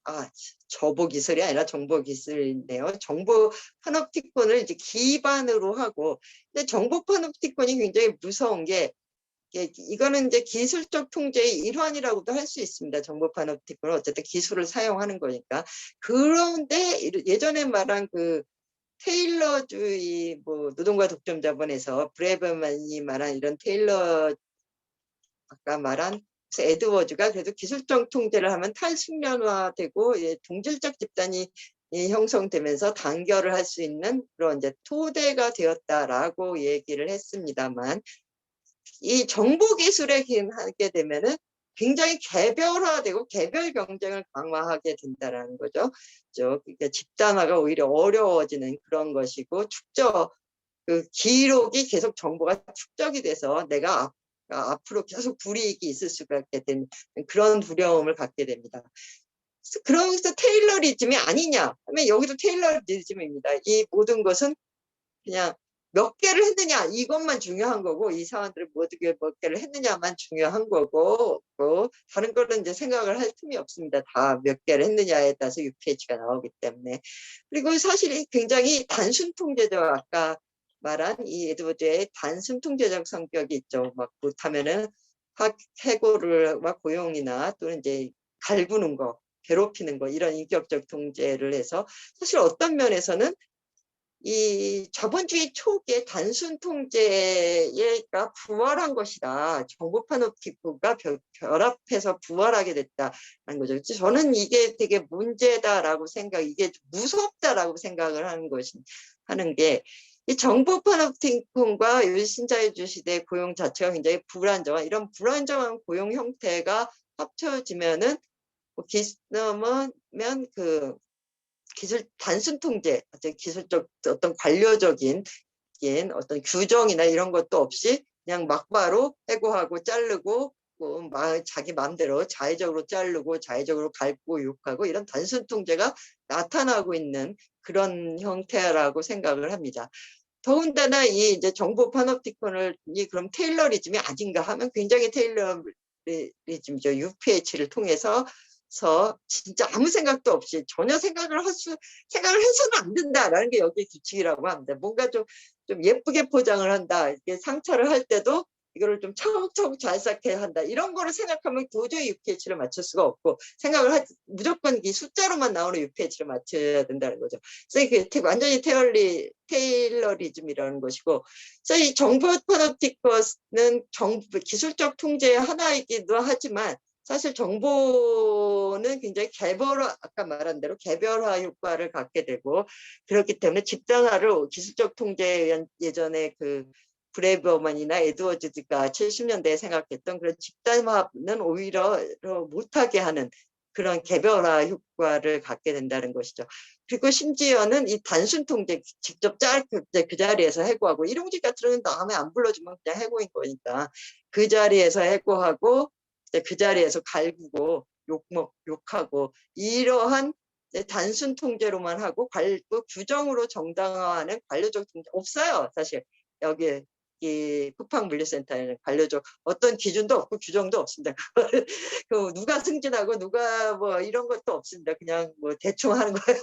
정보 기술이 아니라 정보 기술인데요. 정보 판업티콘을 이제 기반으로 하고, 근데 정보 판업티콘이 굉장히 무서운 게 이거는 이제 기술적 통제의 일환이라고도 할 수 있습니다. 정보 판업티콘은 어쨌든 기술을 사용하는 거니까. 그런데 예전에 말한 그 테일러주의 뭐 노동과 독점 자본에서 브레버만이 말한 이런 아까 말한 에드워즈가 그래도 기술적 통제를 하면 탈숙련화되고 동질적 집단이 형성되면서 단결을 할 수 있는 그런 이제 토대가 되었다라고 얘기를 했습니다만 이 정보 기술에 하게 되면은 굉장히 개별화되고 개별 경쟁을 강화하게 된다라는 거죠. 그러니까 집단화가 오히려 어려워지는 그런 것이고 그 기록이 계속 정보가 축적이 돼서 내가 앞으로 계속 불이익이 있을 수가 있게 된 그런 두려움을 갖게 됩니다. 그래서 테일러리즘이 아니냐 하면 여기도 테일러리즘입니다. 이 모든 것은 그냥 몇 개를 했느냐 이것만 중요한 거고 이 사람들은 몇 개를 했느냐만 중요한 거고 다른 거는 이제 생각을 할 틈이 없습니다. 다 몇 개를 했느냐에 따라서 UPH가 나오기 때문에. 그리고 사실 굉장히 단순 통제죠. 아까 말한 이 에드워즈의 단순 통제적 성격이 있죠. 막 못하면은 해고와 고용이나 또는 이제 갈구는 거, 괴롭히는 거 이런 인격적 통제를 해서 사실 어떤 면에서는 이 자본주의 초기에 단순 통제가 부활한 것이다. 정보 판업티콘과 결합해서 부활하게 됐다는 거죠. 저는 이게 되게 문제다라고 이게 무섭다라고 생각을 하는 게 이 정보 판업티콘과 신자유주의 시대의 고용 자체가 굉장히 불안정한 이런 불안정한 고용 형태가 합쳐지면은 기술 단순 통제, 기술적 어떤 관료적인 어떤 규정이나 이런 것도 없이 그냥 막바로 해고하고 자르고 자기 마음대로 자의적으로 자르고 자의적으로 갈고 욕하고 이런 단순 통제가 나타나고 있는 그런 형태라고 생각을 합니다. 더군다나 이 이제 정보 판업티콘을 그럼 테일러리즘이 아닌가 하면 굉장히 테일러리즘이죠. UPH를 통해서 진짜 아무 생각도 없이 전혀 생각을 해서는 안 된다라는 게 여기 규칙이라고 합니다. 뭔가 좀 예쁘게 포장을 한다. 이렇게 상처를 할 때도 이거를 좀 차곡차곡 잘 쌓게 한다. 이런 거를 생각하면 도저히 UPH를 맞출 수가 없고 무조건 이 숫자로만 나오는 UPH를 맞춰야 된다는 거죠. 그래서 이게 완전히 테일러리즘이라는 것이고, 그래서 이 정보 파노프티커스는 기술적 통제의 하나이기도 하지만 사실 정보는 굉장히 아까 말한 대로 개별화 효과를 갖게 되고, 그렇기 때문에 집단화를 기술적 통제에 의한 예전에 그 브레이버만이나 에드워즈가 70년대에 생각했던 그런 집단화는 오히려 못하게 하는 그런 개별화 효과를 갖게 된다는 것이죠. 그리고 심지어는 이 단순 통제, 직접 그 자리에서 해고하고, 일용직 같은 경우는 다음에 안 불러주면 그냥 해고인 거니까 그 자리에서 해고하고 그 자리에서 갈구고 욕하고, 이러한 단순 통제로만 하고 규정으로 정당화하는 관료적 통제 없어요. 사실 여기 이 쿠팡물류센터에는 관료적 어떤 기준도 없고 규정도 없습니다. 그 누가 승진하고 누가 뭐 이런 것도 없습니다. 그냥 뭐 대충 하는 거예요.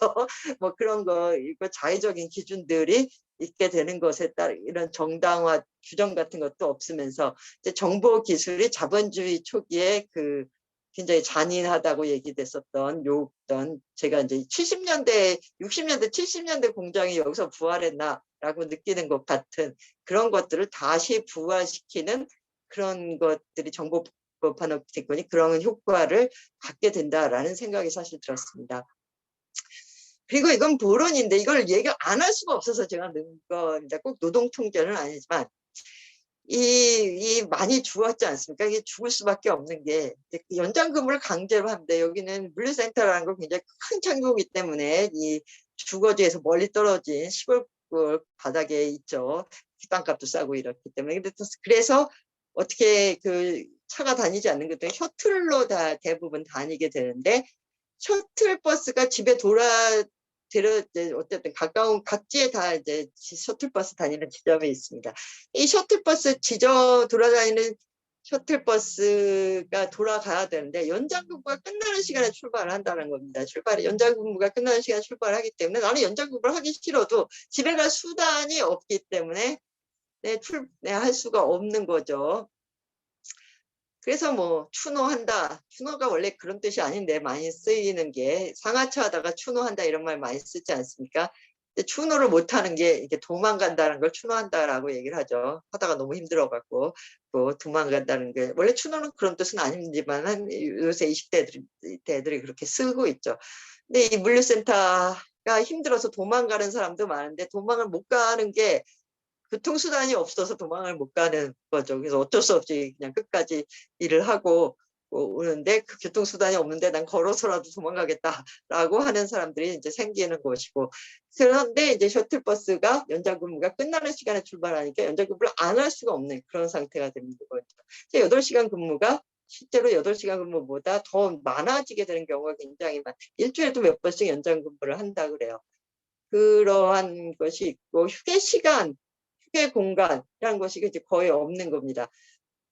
뭐 그런 거, 이거 자의적인 기준들이 있게 되는 것에 따라 이런 정당화 규정 같은 것도 없으면서 이제 정보 기술이 자본주의 초기에 그 굉장히 잔인하다고 얘기됐었던 제가 이제 70년대, 60년대, 70년대 공장이 여기서 부활했나라고 느끼는 것 같은 그런 것들을 다시 부활시키는 그런 것들이 정보 파노프티콘이 그런 효과를 갖게 된다라는 생각이 사실 들었습니다. 그리고 이건 보론인데 이걸 얘기 안 할 수가 없어서 제가 넣은 겁니다. 꼭 노동 통제는 아니지만 많이 죽었지 않습니까? 이게 죽을 수밖에 없는 게 연장 근무를 강제로 합니다. 여기는 물류센터라는 건 굉장히 큰 창고이기 때문에 이 주거지에서 멀리 떨어진 시골 바닥에 있죠. 땅값도 싸고 이렇기 때문에. 그래서 어떻게 그 차가 다니지 않는 것들 셔틀로 다 대부분 다니게 되는데, 셔틀 버스가 집에 어쨌든 가까운 각지에 다 이제 셔틀버스 다니는 지점이 있습니다. 이 셔틀버스 돌아다니는 셔틀버스가 돌아가야 되는데 연장근무가 끝나는 시간에 출발을 한다는 겁니다. 연장근무가 끝나는 시간에 출발하기 때문에 나는 연장근무를 하기 싫어도 집에 갈 수단이 없기 때문에 할 수가 없는 거죠. 그래서 뭐 추노한다. 추노가 원래 그런 뜻이 아닌데 많이 쓰이는 게, 상하차 하다가 추노한다 이런 말 많이 쓰지 않습니까? 근데 추노를 못하는 게 이게 도망간다는 걸 추노한다라고 얘기를 하죠. 하다가 너무 힘들어갖고 또 도망간다는 게, 원래 추노는 그런 뜻은 아니지만 요새 20대들이 그렇게 쓰고 있죠. 근데 이 물류센터가 힘들어서 도망가는 사람도 많은데 도망을 못 가는 게 교통수단이 없어서 도망을 못 가는 거죠. 그래서 어쩔 수 없이 그냥 끝까지 일을 하고 오는데, 그 교통수단이 없는데 난 걸어서라도 도망가겠다라고 하는 사람들이 이제 생기는 것이고, 그런데 이제 셔틀버스가 연장근무가 끝나는 시간에 출발하니까 연장근무를 안 할 수가 없는 그런 상태가 되는 거죠. 8시간 근무가 실제로 8시간 근무보다 더 많아지게 되는 경우가 굉장히 일주일에도 몇 번씩 연장근무를 한다 그래요. 그러한 것이 있고, 휴게 공간이라는 것이 이제 거의 없는 겁니다.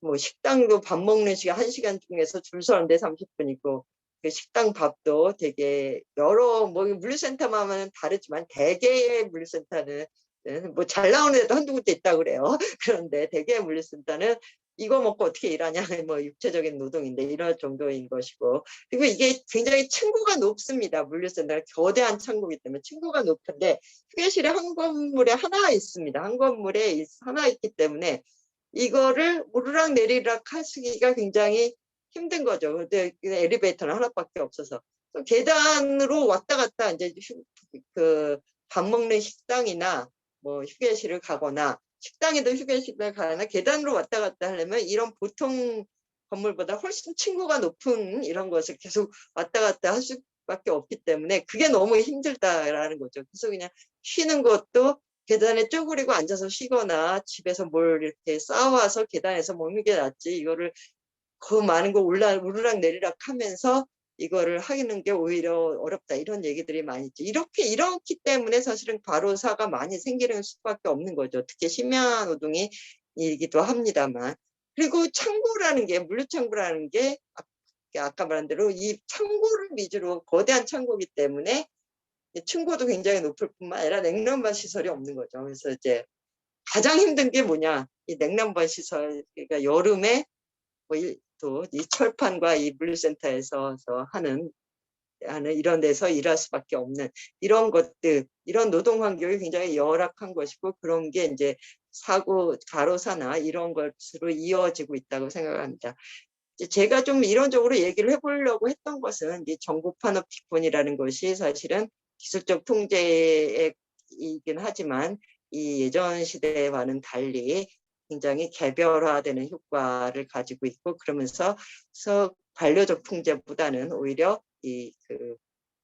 뭐 식당도 밥 먹는 시간 1시간 중에서 줄 서는데 30분이고, 그 식당 밥도 되게 뭐 물류센터만 하면 다르지만 대개의 물류센터는 뭐 잘 나오는 데도 한두 군데 있다고 그래요. 그런데 대개의 물류센터는 이거 먹고 어떻게 일하냐, 뭐 육체적인 노동인데 이럴 정도인 것이고, 그리고 이게 굉장히 층고가 높습니다. 물류센터는 거대한 창고이기 때문에 층고가 높은데 휴게실에 한 건물에 하나 있습니다. 한 건물에 하나 있기 때문에 이거를 오르락 내리락 하기가 굉장히 힘든 거죠. 근데 엘리베이터는 하나밖에 없어서 계단으로 왔다 갔다 이제 그 밥 먹는 식당이나 뭐 휴게실을 가거나, 식당에도 휴게실을 가거나 계단으로 왔다 갔다 하려면 이런 보통 건물보다 훨씬 층고가 높은 이런 것을 계속 왔다 갔다 할 수밖에 없기 때문에 그게 너무 힘들다라는 거죠. 그래서 그냥 쉬는 것도 계단에 쪼그리고 앉아서 쉬거나 집에서 뭘 이렇게 쌓아와서 계단에서 먹는 게 낫지, 이거를 그 많은 거 오르락 내리락 하면서 이거를 하는 게 오히려 어렵다, 이런 얘기들이 많이 있죠. 이렇기 때문에 사실은 과로사가 많이 생기는 수밖에 없는 거죠. 특히 심야 노동이기도 합니다만. 그리고 창고라는 게, 물류창고라는 게 아까 말한 대로 이 창고를 위주로 거대한 창고이기 때문에 층고도 굉장히 높을 뿐만 아니라 냉난방 시설이 없는 거죠. 그래서 이제 가장 힘든 게 뭐냐? 이 냉난방 시설, 그러니까 여름에 또 이 철판과 이 물류센터에서 하는 이런 데서 일할 수밖에 없는 이런 것들, 이런 노동 환경이 굉장히 열악한 것이고, 그런 게 이제 사고, 가로사나 이런 것으로 이어지고 있다고 생각합니다. 제가 좀 이론적으로 얘기를 해보려고 했던 것은, 이 정보 파놉티콘이라는 것이 사실은 기술적 통제이긴 하지만 이 예전 시대와는 달리 굉장히 개별화되는 효과를 가지고 있고, 그러면서 관료적 통제보다는 오히려 그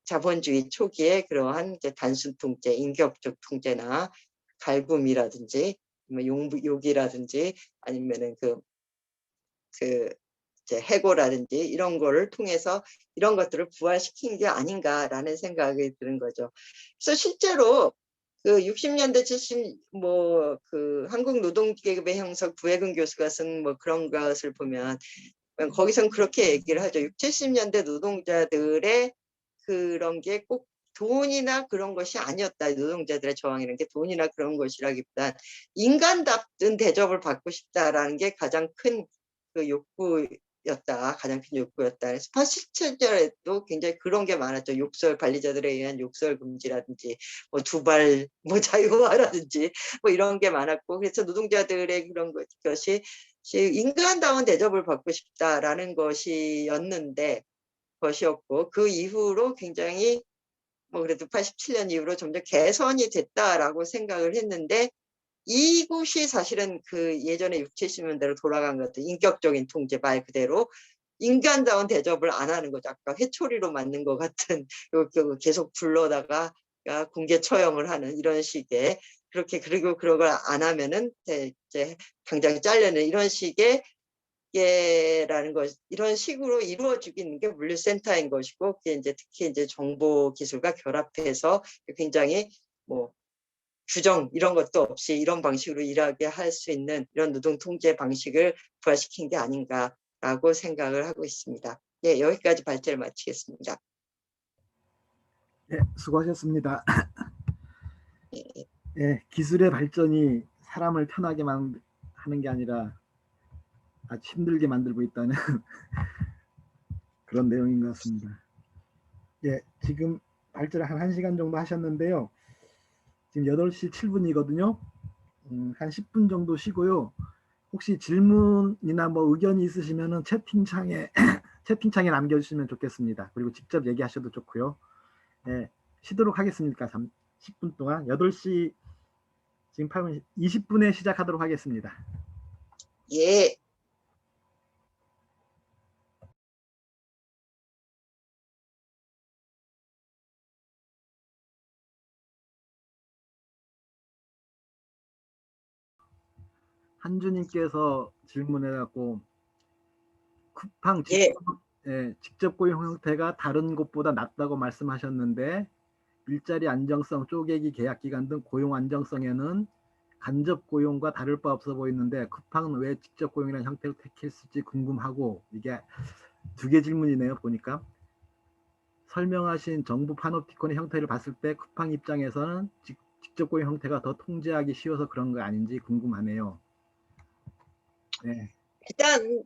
자본주의 초기에 그러한 이제 단순 통제, 인격적 통제나 갈굼이라든지 욕이라든지 아니면은 이제 해고라든지 이런 거를 통해서 이런 것들을 부활시킨 게 아닌가라는 생각이 드는 거죠. 그래서 실제로 그 60년대 70 그 한국 노동계급의 형성 구혜근 교수가 쓴 뭐 그런 것을 보면 거기선 그렇게 얘기를 하죠. 60, 70년대 노동자들의 그런 게 꼭 돈이나 그런 것이 아니었다. 노동자들의 저항이라는 게 돈이나 그런 것이라기보단 인간답은 대접을 받고 싶다라는 게 가장 큰 그 욕구였다. 가장 큰 욕구였다. 그래서 87년에도 굉장히 그런 게 많았죠. 욕설, 관리자들에 의한 욕설 금지라든지 뭐 두발 뭐 자유화라든지 뭐 이런 게 많았고, 그래서 노동자들의 그런 것이 인간다운 대접을 받고 싶다라는 것이었고, 그 이후로 굉장히 뭐 그래도 87년 이후로 점점 개선이 됐다라고 생각을 했는데, 이곳이 사실은 그 예전에 60, 70년대로 돌아간 것들, 인격적인 통제 말 그대로 인간다운 대접을 안 하는 거죠. 아까 회초리로 맞는 것 같은 계속 불러다가 공개 처형을 하는 이런 식의, 그렇게 그리고 그런 걸 안 하면은 이제 당장 잘려는 이런 식의 라는 것, 이런 식으로 이루어지고 있는 게 물류센터인 것이고, 그게 이제 특히 이제 정보 기술과 결합해서 굉장히 뭐 규정 이런 것도 없이 이런 방식으로 일하게 할 수 있는 이런 노동 통제 방식을 부활시킨 게 아닌가라고 생각을 하고 있습니다. 예, 여기까지 발제를 마치겠습니다. 네, 수고하셨습니다. 예, 예, 기술의 발전이 사람을 편하게 하는 게 아니라 아주 힘들게 만들고 있다는 그런 내용인 것 같습니다. 예, 지금 발제를 한 1시간 정도 하셨는데요. 지금 8시 7분이거든요. 한 10분 정도 쉬고요. 혹시 질문이나 뭐 의견이 있으시면은 채팅창에 채팅창에 남겨주시면 좋겠습니다. 그리고 직접 얘기하셔도 좋고요. 예, 쉬도록 하겠습니다. 10분 동안 8시 지금 8분 20분에 시작하도록 하겠습니다. 예. 한주님께서 질문해갖고 쿠팡 예. 직접 고용 형태가 다른 곳보다 낫다고 말씀하셨는데 일자리 안정성, 쪼개기 계약 기간 등 고용 안정성에는 간접 고용과 다를 바 없어 보이는데 쿠팡은 왜 직접 고용이라는 형태를 택했을지 궁금하고, 이게 2개 질문이네요. 보니까 설명하신 정부 파놉티콘의 형태를 봤을 때 쿠팡 입장에서는 직접 고용 형태가 더 통제하기 쉬워서 그런 거 아닌지 궁금하네요. 네. 일단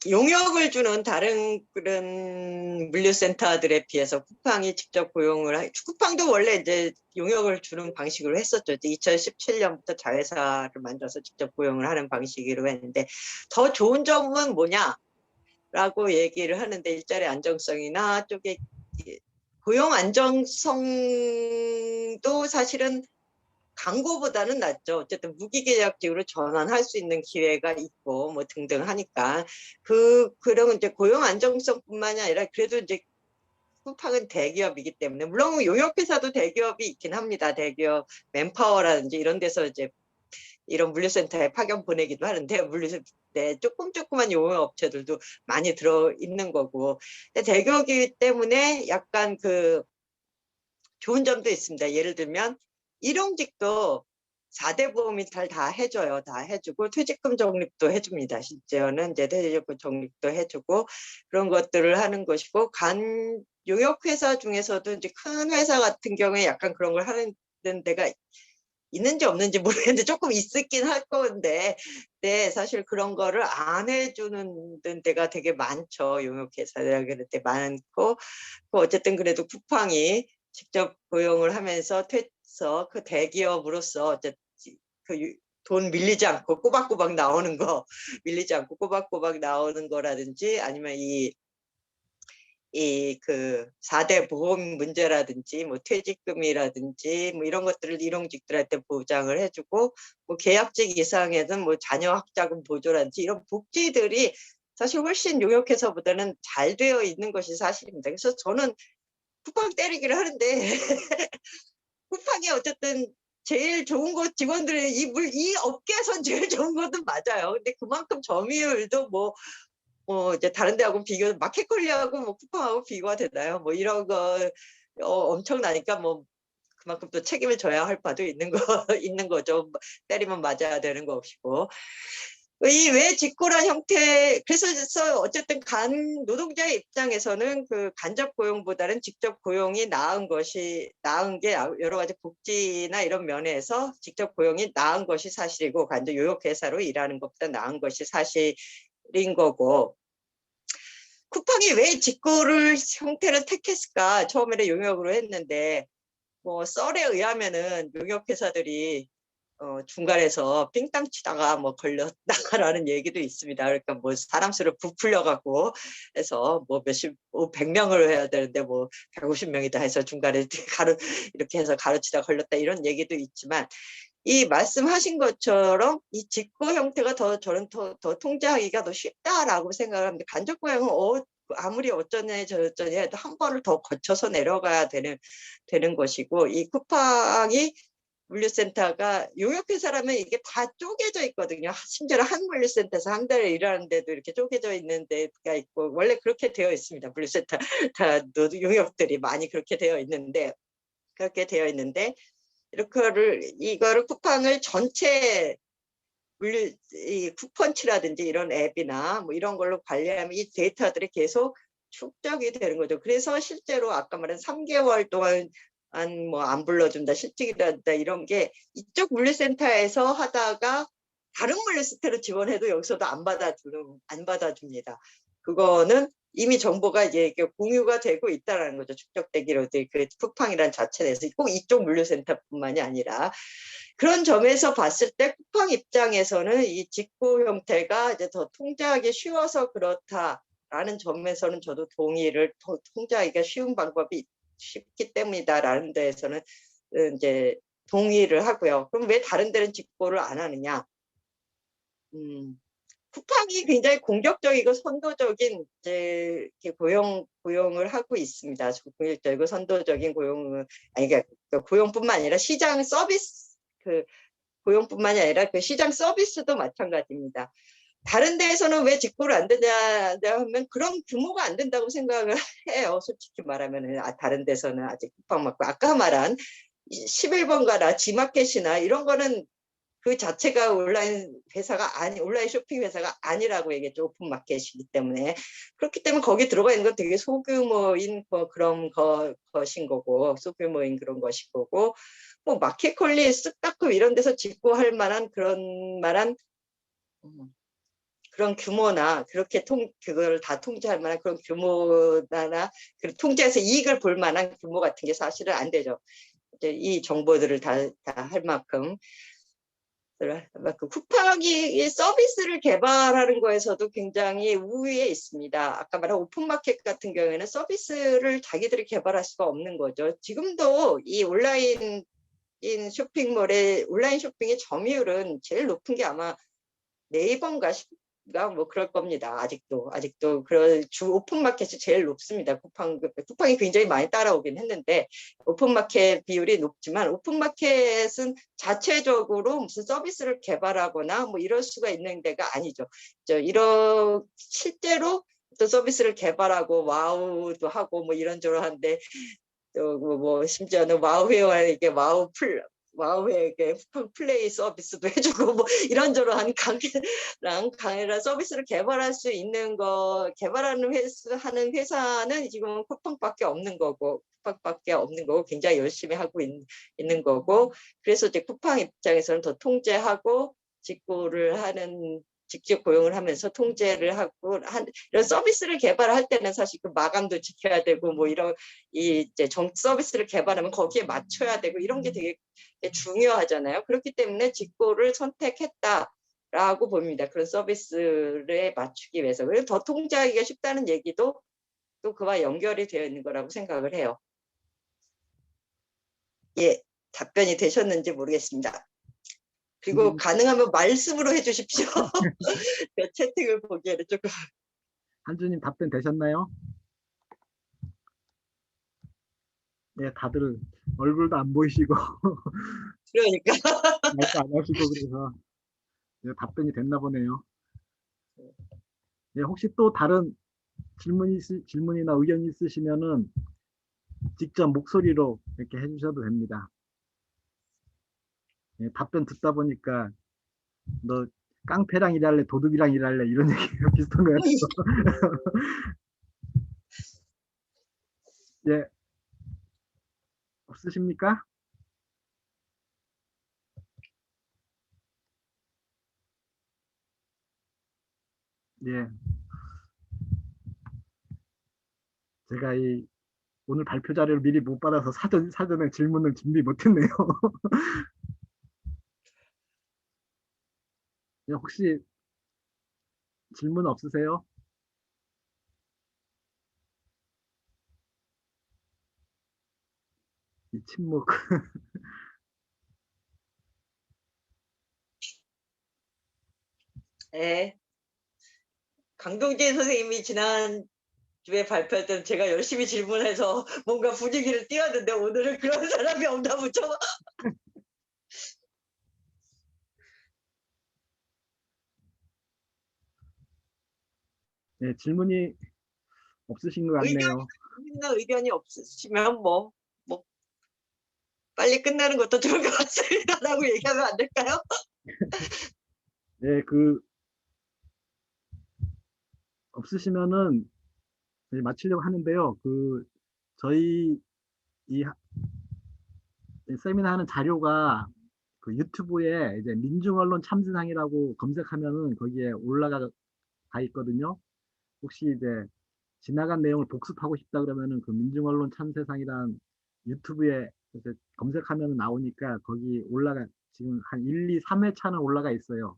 용역을 주는 다른 그런 물류센터들에 비해서 쿠팡이 직접 쿠팡도 원래 이제 용역을 주는 방식으로 했었죠. 2017년부터 자회사를 만들어서 직접 고용을 하는 방식으로 했는데, 더 좋은 점은 뭐냐라고 얘기를 하는데, 일자리 안정성이나 쪽에 고용 안정성도 사실은 광고보다는 낫죠. 어쨌든 무기계약직으로 전환할 수 있는 기회가 있고 뭐 등등 하니까, 그런 이제 고용 안정성뿐만이 아니라 그래도 이제 쿠팡은 대기업이기 때문에, 물론 용역회사도 대기업이 있긴 합니다. 대기업 맨파워라든지 이런 데서 이제 이런 물류센터에 파견 보내기도 하는데, 물류센터에 조그만 용역업체들도 많이 들어 있는 거고, 근데 대기업이기 때문에 약간 그 좋은 점도 있습니다. 예를 들면 일용직도 4대 보험이 다 해줘요. 다 해주고 퇴직금 적립도 해줍니다. 실제로는 이제 퇴직금 적립도 해주고 그런 것들을 하는 것이고, 용역회사 중에서도 이제 큰 회사 같은 경우에 약간 그런 걸 하는 데가 있는지 없는지 모르겠는데 조금 있었긴 할 건데, 네, 사실 그런 거를 안 해주는 데가 되게 많죠. 용역회사들 그럴 때 많고, 어쨌든 그래도 쿠팡이 직접 고용을 하면서 퇴서 그 대기업으로서 어쨌든 돈 밀리지 않고 꼬박꼬박 나오는 거, 밀리지 않고 꼬박꼬박 나오는 거라든지, 아니면 그 4대 보험 문제라든지 뭐 퇴직금이라든지 뭐 이런 것들을 일용직들한테 보장을 해주고, 뭐 계약직 이상에는 뭐 자녀 학자금 보조라든지 이런 복지들이 사실 훨씬 용역회사보다는 잘 되어 있는 것이 사실입니다. 그래서 저는 쿠팡 때리기를 하는데 쿠팡이 어쨌든 제일 좋은 거 직원들의 이 업계에선 제일 좋은 것은 맞아요. 근데 그만큼 점유율도 이제 다른 데하고 비교, 마켓컬리하고 뭐 쿠팡하고 비교가 되나요? 뭐 이런 거 엄청나니까 뭐 그만큼 또 책임을 져야 할 바도 있는 거 있는 거죠. 때리면 맞아야 되는 거 없이고. 이 왜 직고란 형태, 그래서 어쨌든 노동자의 입장에서는 그 간접 고용보다는 직접 고용이 나은 게 여러 가지 복지나 이런 면에서 직접 고용이 나은 것이 사실이고, 간접 요역회사로 일하는 것보다 나은 것이 사실인 거고, 쿠팡이 왜 직고를 형태를 택했을까? 처음에는 용역으로 했는데, 뭐 썰에 의하면은 용역회사들이 중간에서 삥땅 치다가 뭐 걸렸다라는 얘기도 있습니다. 그러니까 뭐 사람 수를 부풀려 갖고 해서 뭐 100명을 해야 되는데 뭐 150명이다 해서 중간에 이렇게 해서 가르치다 걸렸다, 이런 얘기도 있지만, 이 말씀하신 것처럼 이 직고 형태가 저는 더 통제하기가 더 쉽다라고 생각을 합니다. 간접 고용은 아무리 어쩌네 저쩌네 해도 한 번을 더 거쳐서 내려가야 되는 것이고, 이 쿠팡이 물류센터가 용역회사라면 이게 다 쪼개져 있거든요. 심지어 한 물류센터에서 한 달에 일하는데도 이렇게 쪼개져 있는 데가 있고, 원래 그렇게 되어 있습니다. 물류센터 다 용역들이 많이 그렇게 되어 있는데, 이거를 쿠팡을 전체 이 쿠펀치라든지 이런 앱이나 뭐 이런 걸로 관리하면 이 데이터들이 계속 축적이 되는 거죠. 그래서 실제로 아까 말한 3개월 동안 뭐 안 불러준다, 실직이란다, 이런 게 이쪽 물류센터에서 하다가 다른 물류센터로 지원해도 여기서도 안 받아줍니다. 그거는 이미 정보가 이제 공유가 되고 있다는 거죠. 축적되기로 그 쿠팡이란 자체 내에서 꼭 이쪽 물류센터뿐만이 아니라. 그런 점에서 봤을 때 쿠팡 입장에서는 이 직구 형태가 이제 더 통제하기 쉬워서 그렇다라는 점에서는 저도 통제하기가 쉬운 방법이 쉽기 때문이다라는 데에서는 이제 동의를 하고요. 그럼 왜 다른 데는 직고를 안 하느냐? 쿠팡이 굉장히 공격적이고 선도적인 이제 고용을 하고 있습니다. 공격적이고 선도적인 그러니까 고용뿐만 아니라 시장 서비스, 고용뿐만이 아니라 그 시장 서비스도 마찬가지입니다. 다른 데에서는 왜 직고를 안 되냐 하면 그런 규모가 안 된다고 생각을 해요. 솔직히 말하면 다른 데서는 아직 쿠팡 맞고, 아까 말한 11번가나 지마켓이나 이런 거는 그 자체가 온라인 쇼핑 회사가 아니라고 얘기했죠. 오픈 마켓이기 때문에. 그렇기 때문에 거기 들어가 있는 건 되게 소규모인 그런 것인 거고, 소규모인 그런 것인 거고, 뭐 마켓컬리, 쓱닷컴 이런 데서 직구할 만한 그런 규모나 그렇게 그걸 다 통제할 만한 그런 규모나 통제해서 이익을 볼 만한 규모 같은 게 사실은 안 되죠. 이제 이 정보들을 다 할 만큼. 쿠팡이 서비스를 개발하는 거에서도 굉장히 우위에 있습니다. 아까 말한 오픈마켓 같은 경우에는 서비스를 자기들이 개발할 수가 없는 거죠. 지금도 이 온라인 쇼핑의 점유율은 제일 높은 게 아마 네이버인가 뭐 그럴 겁니다. 아직도 주 오픈마켓이 제일 높습니다. 쿠팡이 굉장히 많이 따라오긴 했는데, 오픈마켓 비율이 높지만 오픈마켓은 자체적으로 무슨 서비스를 개발하거나 뭐 이럴 수가 있는 데가 아니죠. 실제로 또 서비스를 개발하고 와우도 하고 뭐 이런저런 한데, 또 뭐 심지어는 와우 회원에게 와우에게 쿠팡 플레이 서비스도 해주고 뭐 이런저런 강의랑 서비스를 개발할 수 있는 거 하는 회사는 지금 쿠팡밖에 없는 거고 굉장히 열심히 하고 있는 거고 그래서 이제 쿠팡 입장에서는 더 통제하고 직접 고용을 하면서 통제를 하고 이런 서비스를 개발할 때는 사실 그 마감도 지켜야 되고 뭐 이런 이제 서비스를 개발하면 거기에 맞춰야 되고 이런 게 되게 중요하잖아요. 그렇기 때문에 직고를 선택했다라고 봅니다. 그런 서비스를 맞추기 위해서. 그래서 더 통제하기가 쉽다는 얘기도 또 그와 연결이 되어 있는 거라고 생각을 해요. 예, 답변이 되셨는지 모르겠습니다. 그리고 가능하면 말씀으로 해주십시오. 채팅을 보기에는 조금. 한주님 답변 되셨나요? 네, 다들 얼굴도 안 보이시고 그러니까. 말도 안 하시고 그래서 네, 답변이 됐나 보네요. 네, 혹시 또 다른 질문이나 의견이 있으시면은 직접 목소리로 이렇게 해주셔도 됩니다. 네, 답변 듣다 보니까 너 깡패랑 일할래, 도둑이랑 일할래 이런 얘기가 비슷한 것 같아서 예, 없으십니까? 예, 제가 오늘 발표 자료를 미리 못 받아서 사전에 질문을 준비 못했네요. 예, 혹시 질문 없으세요? 이 침묵. 네. 강동진 선생님이 지난 주에 발표할 때는 제가 열심히 질문해서 뭔가 분위기를 띄웠는데 오늘은 그런 사람이 없나 보죠. 예, 질문이 없으신 것 같네요. 의견이 없으시면 뭐 빨리 끝나는 것도 좋을 것 같습니다라고 얘기하면 안 될까요? 예, 없으시면은 네, 마치려고 하는데요. 저희 이 세미나 하는 자료가 그 유튜브에 이제 민중언론 참여상이라고 검색하면은 거기에 올라가 있거든요. 혹시 이제 지나간 내용을 복습하고 싶다 그러면은 그 민중언론 참새상이란 유튜브에 이제 검색하면 나오니까 거기 지금 한 1, 2, 3회 차는 올라가 있어요.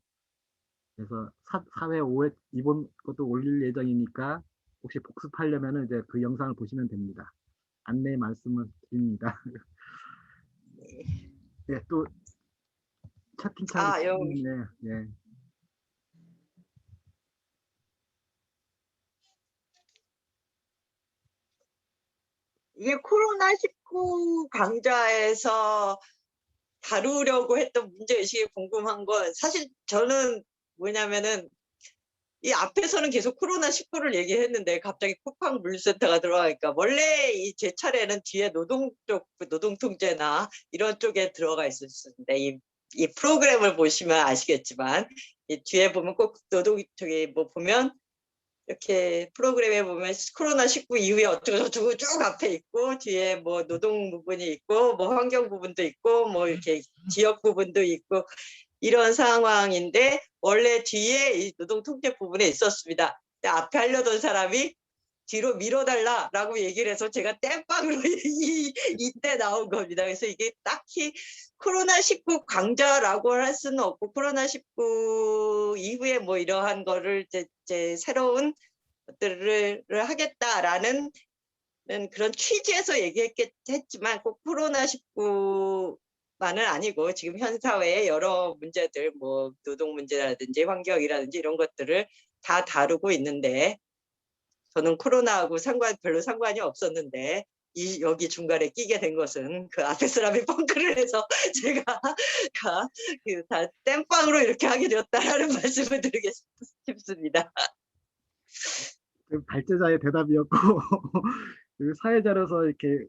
그래서 4회, 5회 이번 것도 올릴 예정이니까 혹시 복습하려면은 이제 그 영상을 보시면 됩니다. 안내 말씀을 드립니다. 네, 또 채팅창에 여기 네, 네. 이게 코로나19 강좌에서 다루려고 했던 문제의식이 궁금한 건 사실 저는 뭐냐면은 이 앞에서는 계속 코로나19를 얘기했는데 갑자기 쿠팡 물류센터가 들어가니까 원래 제 차례는 뒤에 노동통제나 이런 쪽에 들어가 있었는데 이 프로그램을 보시면 아시겠지만 이 뒤에 보면 꼭 보면 이렇게 프로그램에 보면 코로나19 이후에 어쩌고저쩌고 쭉 앞에 있고 뒤에 뭐 노동 부분이 있고 뭐 환경 부분도 있고 뭐 이렇게 지역 부분도 있고 이런 상황인데 원래 뒤에 이 노동 통제 부분에 있었습니다. 근데 앞에 하려던 사람이 뒤로 밀어달라라고 얘기를 해서 제가 땜빵으로 이때 나온 겁니다. 그래서 이게 딱히 코로나19 강자라고 할 수는 없고 코로나19 이후에 뭐 이러한 거를 이제 새로운 것들을 하겠다라는 그런 취지에서 얘기했지만 꼭 코로나19만은 아니고 지금 현 사회의 여러 문제들 뭐 노동 문제라든지 환경이라든지 이런 것들을 다 다루고 있는데 저는 코로나하고 별로 상관이 없었는데 여기 중간에 끼게 된 것은 그 앞에 사람이 펑크를 해서 제가 다 땜빵으로 이렇게 하게 되었다라는 말씀을 드리고 싶습니다. 그 발제자의 대답이었고 그 사회자로서 이렇게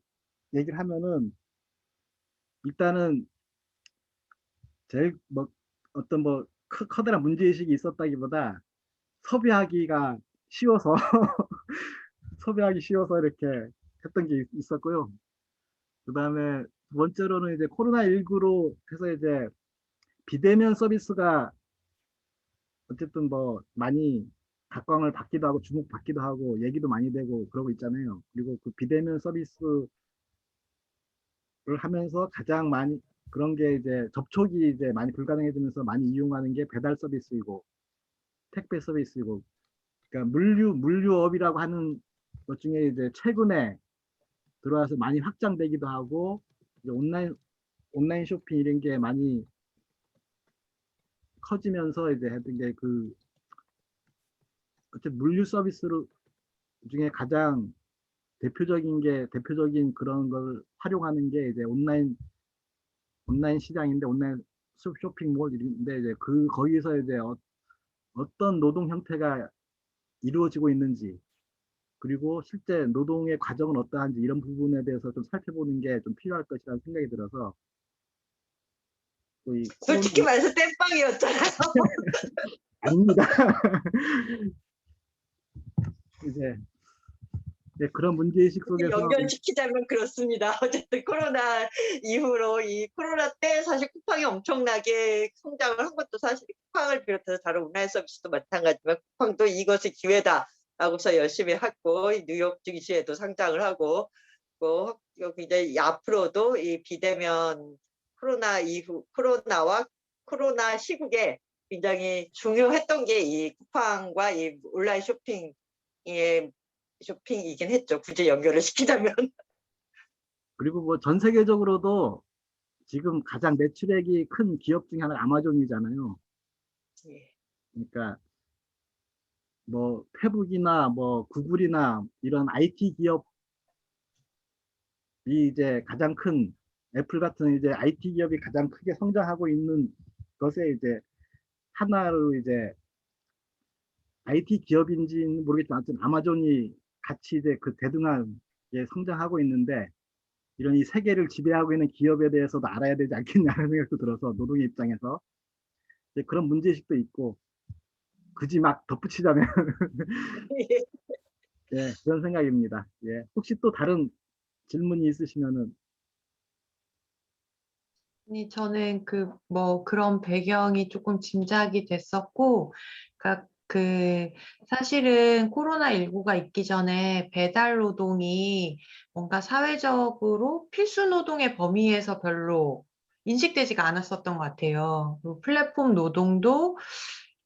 얘기를 하면은 일단은 제일 뭐 어떤 뭐 커다란 문제의식이 있었다기보다 섭외하기가 쉬워서 섭외하기 쉬워서 이렇게 했던 게 있었고요. 그다음에 두 번째로는 이제 코로나19로 해서 이제 비대면 서비스가 어쨌든 뭐 많이 각광을 받기도 하고 주목받기도 하고 얘기도 많이 되고 그러고 있잖아요. 그리고 그 비대면 서비스를 하면서 가장 많이 그런 게 이제 접촉이 이제 많이 불가능해지면서 많이 이용하는 게 배달 서비스이고 택배 서비스이고, 그러니까 물류업이라고 하는 것 중에 이제 최근에 들어와서 많이 확장되기도 하고 이제 온라인 쇼핑 이런 게 많이 커지면서 이제 했던 게 그 어쨌든 물류 서비스 중에 가장 대표적인 그런 걸 활용하는 게 이제 온라인 시장인데, 온라인 쇼핑몰인데, 이제 그 거기서 이제 어떤 노동 형태가 이루어지고 있는지, 그리고 실제 노동의 과정은 어떠한지 이런 부분에 대해서 좀 살펴보는 게 좀 필요할 것이라는 생각이 들어서 또이 코로나 솔직히 말해서 땜빵이었잖아요. 아닙니다. 이제 그런 문제의식 속에서 연결시키자면 그렇습니다. 어쨌든 코로나 이후로 이 코로나 때 사실 쿠팡이 엄청나게 성장을 한 것도 사실 쿠팡을 비롯해서 다른 온라인 서비스도 마찬가지지만 쿠팡도 이것이 기회다라고서 열심히 했고 뉴욕 증시에도 상장을 하고 또 이제 앞으로도 이 비대면 코로나 이후 코로나와 코로나 시국에 굉장히 중요했던 게 이 쿠팡과 이 온라인 쇼핑이긴 했죠. 굳이 연결을 시키자면. 그리고 뭐 전 세계적으로도 지금 가장 매출액이 큰 기업 중에 하나가 아마존이잖아요. 예. 그러니까 뭐 페북이나 뭐 구글이나 이런 IT 기업이 이제 가장 큰, 애플 같은 이제 IT 기업이 가장 크게 성장하고 있는 것에 이제 하나로 이제 IT 기업인지는 모르겠지만 하여튼 아마존이 같이 이제 그 대등하게 성장하고 있는데, 이런 이 세계를 지배하고 있는 기업에 대해서도 알아야 되지 않겠냐는 생각도 들어서 노동의 입장에서 이제 그런 문제의식도 있고, 굳이 막 덧붙이자면 예, 그런 생각입니다. 예, 혹시 또 다른 질문이 있으시면은. 아니, 저는 뭐 그런 배경이 조금 짐작이 됐었고, 그러니까 사실은 코로나19가 있기 전에 배달 노동이 뭔가 사회적으로 필수 노동의 범위에서 별로 인식되지가 않았었던 것 같아요. 그리고 플랫폼 노동도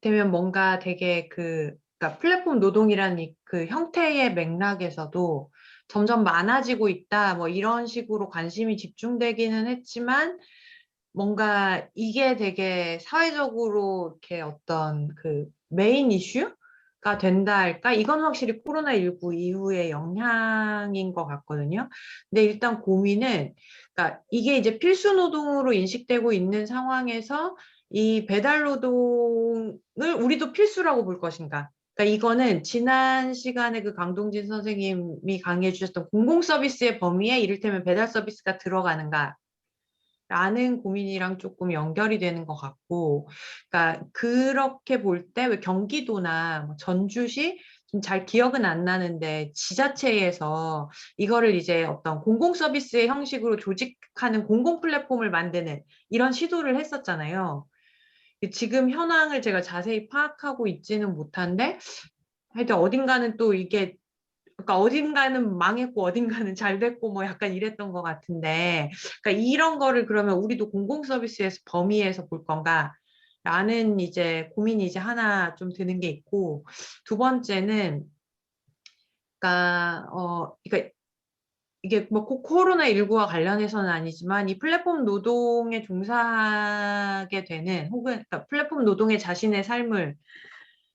되면 뭔가 되게 그러니까 플랫폼 노동이라는 그 형태의 맥락에서도 점점 많아지고 있다, 뭐 이런 식으로 관심이 집중되기는 했지만, 뭔가 이게 되게 사회적으로 이렇게 어떤 메인 이슈가 된다 할까? 이건 확실히 코로나19 이후의 영향인 것 같거든요. 근데 일단 고민은, 그러니까 이게 이제 필수 노동으로 인식되고 있는 상황에서 이 배달 노동을 우리도 필수라고 볼 것인가? 그러니까 이거는 지난 시간에 강동진 선생님이 강의해 주셨던 공공 서비스의 범위에 이를테면 배달 서비스가 들어가는가? 라는 고민이랑 조금 연결이 되는 것 같고, 그러니까 그렇게 볼 때 왜 경기도나 뭐 전주시 좀 잘 기억은 안 나는데 지자체에서 이거를 이제 어떤 공공 서비스의 형식으로 조직하는 공공 플랫폼을 만드는 이런 시도를 했었잖아요. 지금 현황을 제가 자세히 파악하고 있지는 못한데, 하여튼 어딘가는 또 이게 그러니까 어딘가는 망했고 어딘가는 잘 됐고 뭐 약간 이랬던 것 같은데, 그러니까 이런 거를 그러면 우리도 공공 서비스에서 범위에서 볼 건가? 라는 이제 고민이 이제 하나 좀 드는 게 있고, 두 번째는 그러니까 이게 뭐 꼭 코로나19와 관련해서는 아니지만 이 플랫폼 노동에 종사하게 되는, 혹은 그러니까 플랫폼 노동에 자신의 삶을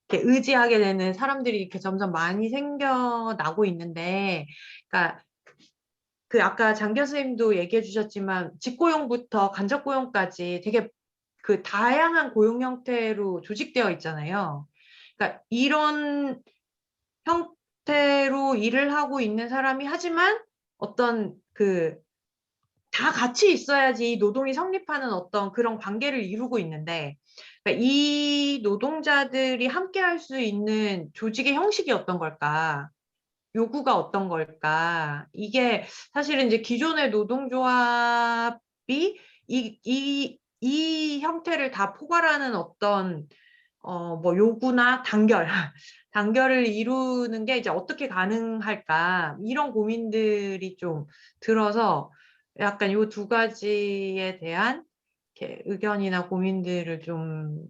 이렇게 의지하게 되는 사람들이 이렇게 점점 많이 생겨나고 있는데, 그러니까 아까 장 교수님도 얘기해 주셨지만 직고용부터 간접고용까지 되게 다양한 고용 형태로 조직되어 있잖아요. 그러니까 이런 형태로 일을 하고 있는 사람이 하지만 어떤 다 같이 있어야지 이 노동이 성립하는 어떤 그런 관계를 이루고 있는데 그러니까 이 노동자들이 함께 할 수 있는 조직의 형식이 어떤 걸까? 요구가 어떤 걸까? 이게 사실은 이제 기존의 노동조합이 이 형태를 다 포괄하는 어떤 뭐 요구나 단결, 단결을 이루는 게 이제 어떻게 가능할까? 이런 고민들이 좀 들어서 약간 요 두 가지에 대한 이렇게 의견이나 고민들을 좀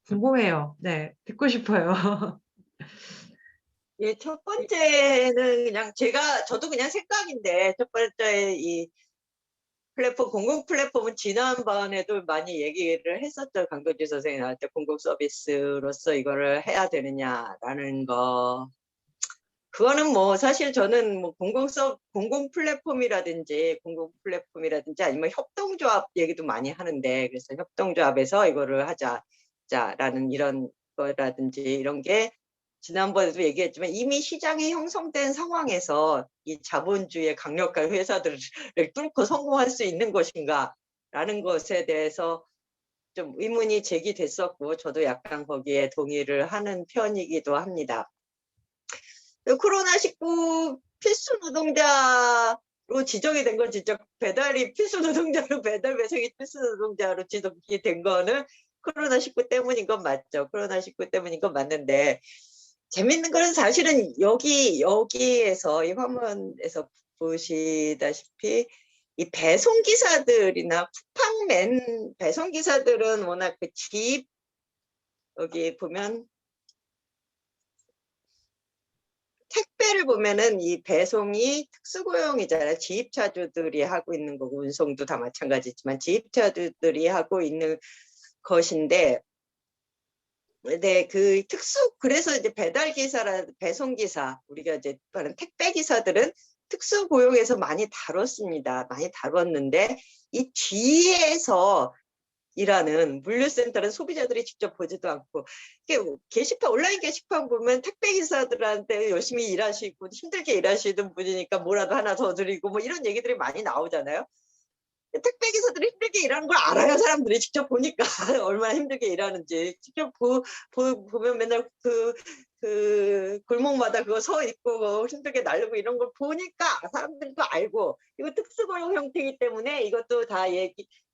궁금해요. 네, 듣고 싶어요. 예, 첫 번째는 그냥 저도 그냥 생각인데, 첫 번째 이 플랫폼, 공공 플랫폼은 지난번에도 많이 얘기를 했었죠. 강도지 선생님한테 공공 서비스로서 이거를 해야 되느냐라는 거. 그거는 뭐 사실 저는 뭐 공공 플랫폼이라든지 아니면 협동조합 얘기도 많이 하는데, 그래서 협동조합에서 이거를 하자라는 이런 거라든지 이런 게 지난번에도 얘기했지만 이미 시장이 형성된 상황에서 이 자본주의의 강력한 회사들을 뚫고 성공할 수 있는 것인가라는 것에 대해서 좀 의문이 제기됐었고, 저도 약간 거기에 동의를 하는 편이기도 합니다. 코로나19 필수 노동자로 지정이 된 건 진짜 배달이 필수 노동자로 배달 배송이 필수 노동자로 지정이 된 거는 코로나19 때문인 건 맞죠. 코로나19 때문인 건 맞는데, 재밌는 거는 사실은 여기에서 이 화면에서 보시다시피 이 배송기사들이나 쿠팡맨 배송기사들은 워낙 여기 보면 택배를 보면은 이 배송이 특수고용이잖아요. 지입차주들이 하고 있는 거고, 운송도 다 마찬가지지만 지입차주들이 하고 있는 것인데, 네, 그래서 이제 배송기사, 우리가 이제 말하는 택배기사들은 특수고용에서 많이 다뤘습니다. 많이 다뤘는데, 이 뒤에서 일하는 물류센터는 소비자들이 직접 보지도 않고, 이게 온라인 게시판 보면 택배 기사들한테 열심히 일하시고 힘들게 일하시는 분이니까 뭐라도 하나 더 드리고 뭐 이런 얘기들이 많이 나오잖아요. 택배 기사들이 힘들게 일하는 걸 알아요. 사람들이 직접 보니까 얼마나 힘들게 일하는지 직접 보면 맨날 그 골목마다 그거 서 있고 뭐 힘들게 날르고 이런 걸 보니까 사람들도 알고, 이거 특수고용 형태이기 때문에 이것도 다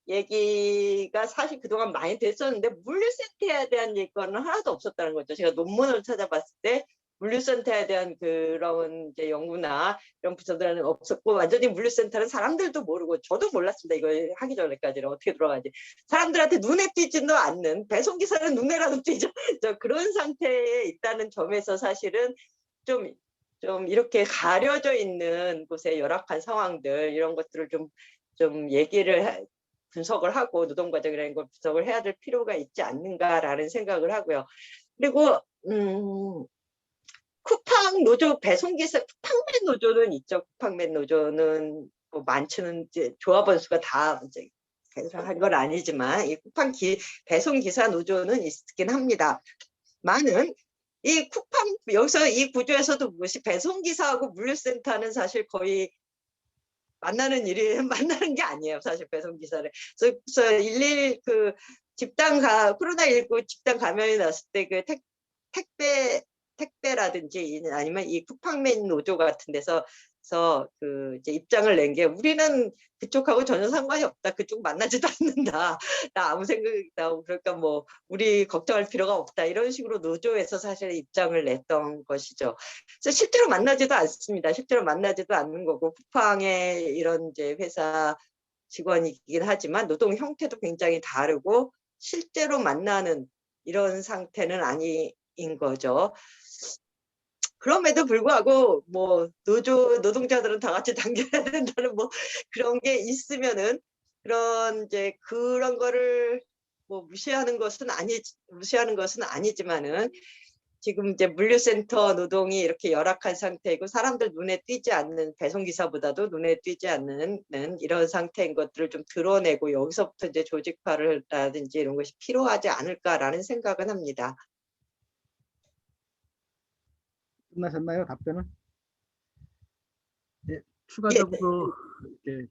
얘기가 사실 그동안 많이 됐었는데, 물류센터에 대한 얘기는 하나도 없었다는 거죠. 제가 논문을 찾아봤을 때 물류센터에 대한 그런 이제 연구나 이런 부서들은 없었고, 완전히 물류센터는 사람들도 모르고 저도 몰랐습니다. 이거 하기 전에까지는 어떻게 들어가지. 사람들한테 눈에 띄지도 않는, 배송기사는 눈에라도 띄죠. 그런 상태에 있다는 점에서 사실은 좀 이렇게 가려져 있는 곳의 열악한 상황들, 이런 것들을 좀 분석을 하고 노동과정이라는 걸 분석을 해야 될 필요가 있지 않는가라는 생각을 하고요. 그리고 쿠팡 노조 배송기사, 쿠팡맨 노조는 있죠. 쿠팡맨 노조는 뭐 많지는 이제 조합원 수가 다 이제 한 건 아니지만, 이 배송기사 노조는 있긴 합니다. 많은 이 여기서 이 구조에서도 배송기사하고 물류센터는 사실 거의 만나는 만나는 게 아니에요. 사실 배송기사를. 그래서 코로나19 집단 감염이 났을 때 택배라든지 아니면 이 쿠팡맨 노조 같은 데서 이제 입장을 낸 게, 우리는 그쪽하고 전혀 상관이 없다. 그쪽 만나지도 않는다. 나 아무 생각이 나고, 그러니까 뭐 우리 걱정할 필요가 없다. 이런 식으로 노조에서 사실 입장을 냈던 것이죠. 그래서 실제로 만나지도 않습니다. 실제로 만나지도 않는 거고, 쿠팡의 이런 이제 회사 직원이긴 하지만 노동 형태도 굉장히 다르고 실제로 만나는 이런 상태는 아닌 거죠. 그럼에도 불구하고 뭐 노동자들은 다 같이 당겨야 된다는 뭐 그런 게 있으면은, 그런 거를 뭐 무시하는 것은 아니지만은, 지금 이제 물류센터 노동이 이렇게 열악한 상태이고 사람들 눈에 띄지 않는, 배송기사보다도 눈에 띄지 않는 이런 상태인 것들을 좀 드러내고, 여기서부터 이제 조직화라든지 이런 것이 필요하지 않을까라는 생각은 합니다. 끝나셨나요? 답변은? 네, 예, 추가적으로 이렇게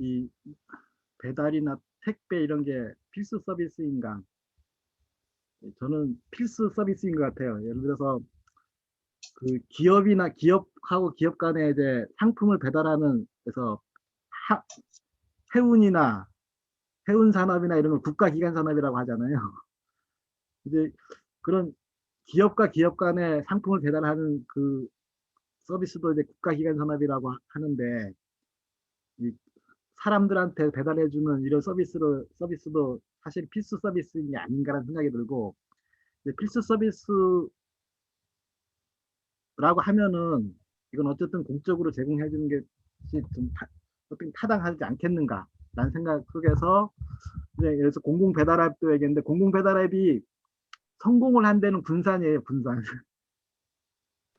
이 배달이나 택배 이런 게 필수 서비스인가? 저는 필수 서비스인 것 같아요. 예를 들어서 그 기업이나 기업하고 기업 간에 이제 상품을 배달하는, 그래서 해운이나 해운 산업이나 이런 걸 국가기관 산업이라고 하잖아요. 이제 그런 기업과 기업 간에 상품을 배달하는 그 서비스도 이제 국가기관 산업이라고 하는데, 이 사람들한테 배달해주는 이런 서비스도 사실 필수 서비스인 게 아닌가라는 생각이 들고, 필수 서비스라고 하면은 이건 어쨌든 공적으로 제공해 주는 게 좀 어떻게 타당하지 않겠는가라는 생각 속에서, 이제 그래서 공공 배달앱도 얘기했는데, 공공 배달앱이 성공을 한 데는 군산이에요. 군산.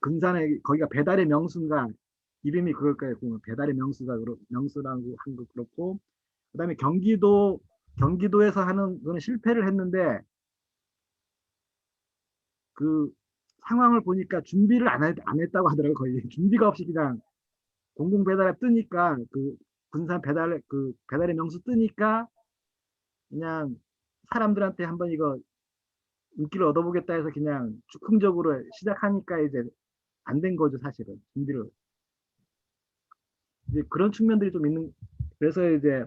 군산에 거기가 배달의 명수인가, 이름이 그걸 거예요. 배달의 명수라고 한 거 그렇고, 그다음에 경기도에서 하는 거는 실패를 했는데, 그 상황을 보니까 준비를 안 했다고 하더라고요. 거의 준비가 없이 그냥 공공 배달앱 뜨니까, 그 군산 배달의 명수 뜨니까 그냥 사람들한테 한번 이거 인기를 얻어보겠다 해서 그냥 즉흥적으로 시작하니까 이제 안 된 거죠, 사실은. 준비를. 이제 그런 측면들이 좀 있는, 그래서 이제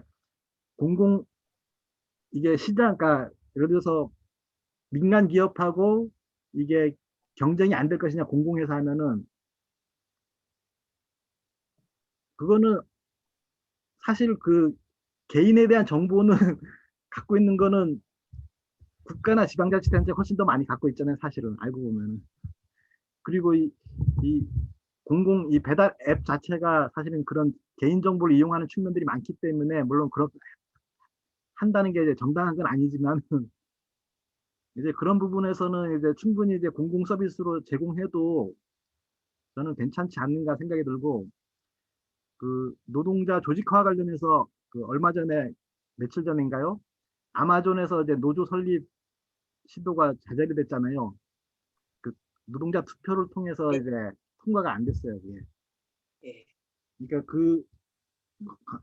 공공, 이게 시장, 그러니까 예를 들어서 민간 기업하고 이게 경쟁이 안 될 것이냐, 공공에서 하면은, 그거는 사실 그 개인에 대한 정보는 갖고 있는 거는 국가나 지방자치단체가 훨씬 더 많이 갖고 있잖아요, 사실은. 알고 보면은. 그리고 이 이 배달 앱 자체가 사실은 그런 개인정보를 이용하는 측면들이 많기 때문에, 물론 그렇게 한다는 게 이제 정당한 건 아니지만, 이제 그런 부분에서는 이제 충분히 이제 공공 서비스로 제공해도 저는 괜찮지 않는가 생각이 들고, 그 노동자 조직화 관련해서 그 얼마 전에, 며칠 전인가요? 아마존에서 이제 노조 설립 시도가 자제이 됐잖아요. 그 노동자 투표를 통해서 예, 이제 통과가 안 됐어요. 그게. 예. 그러니까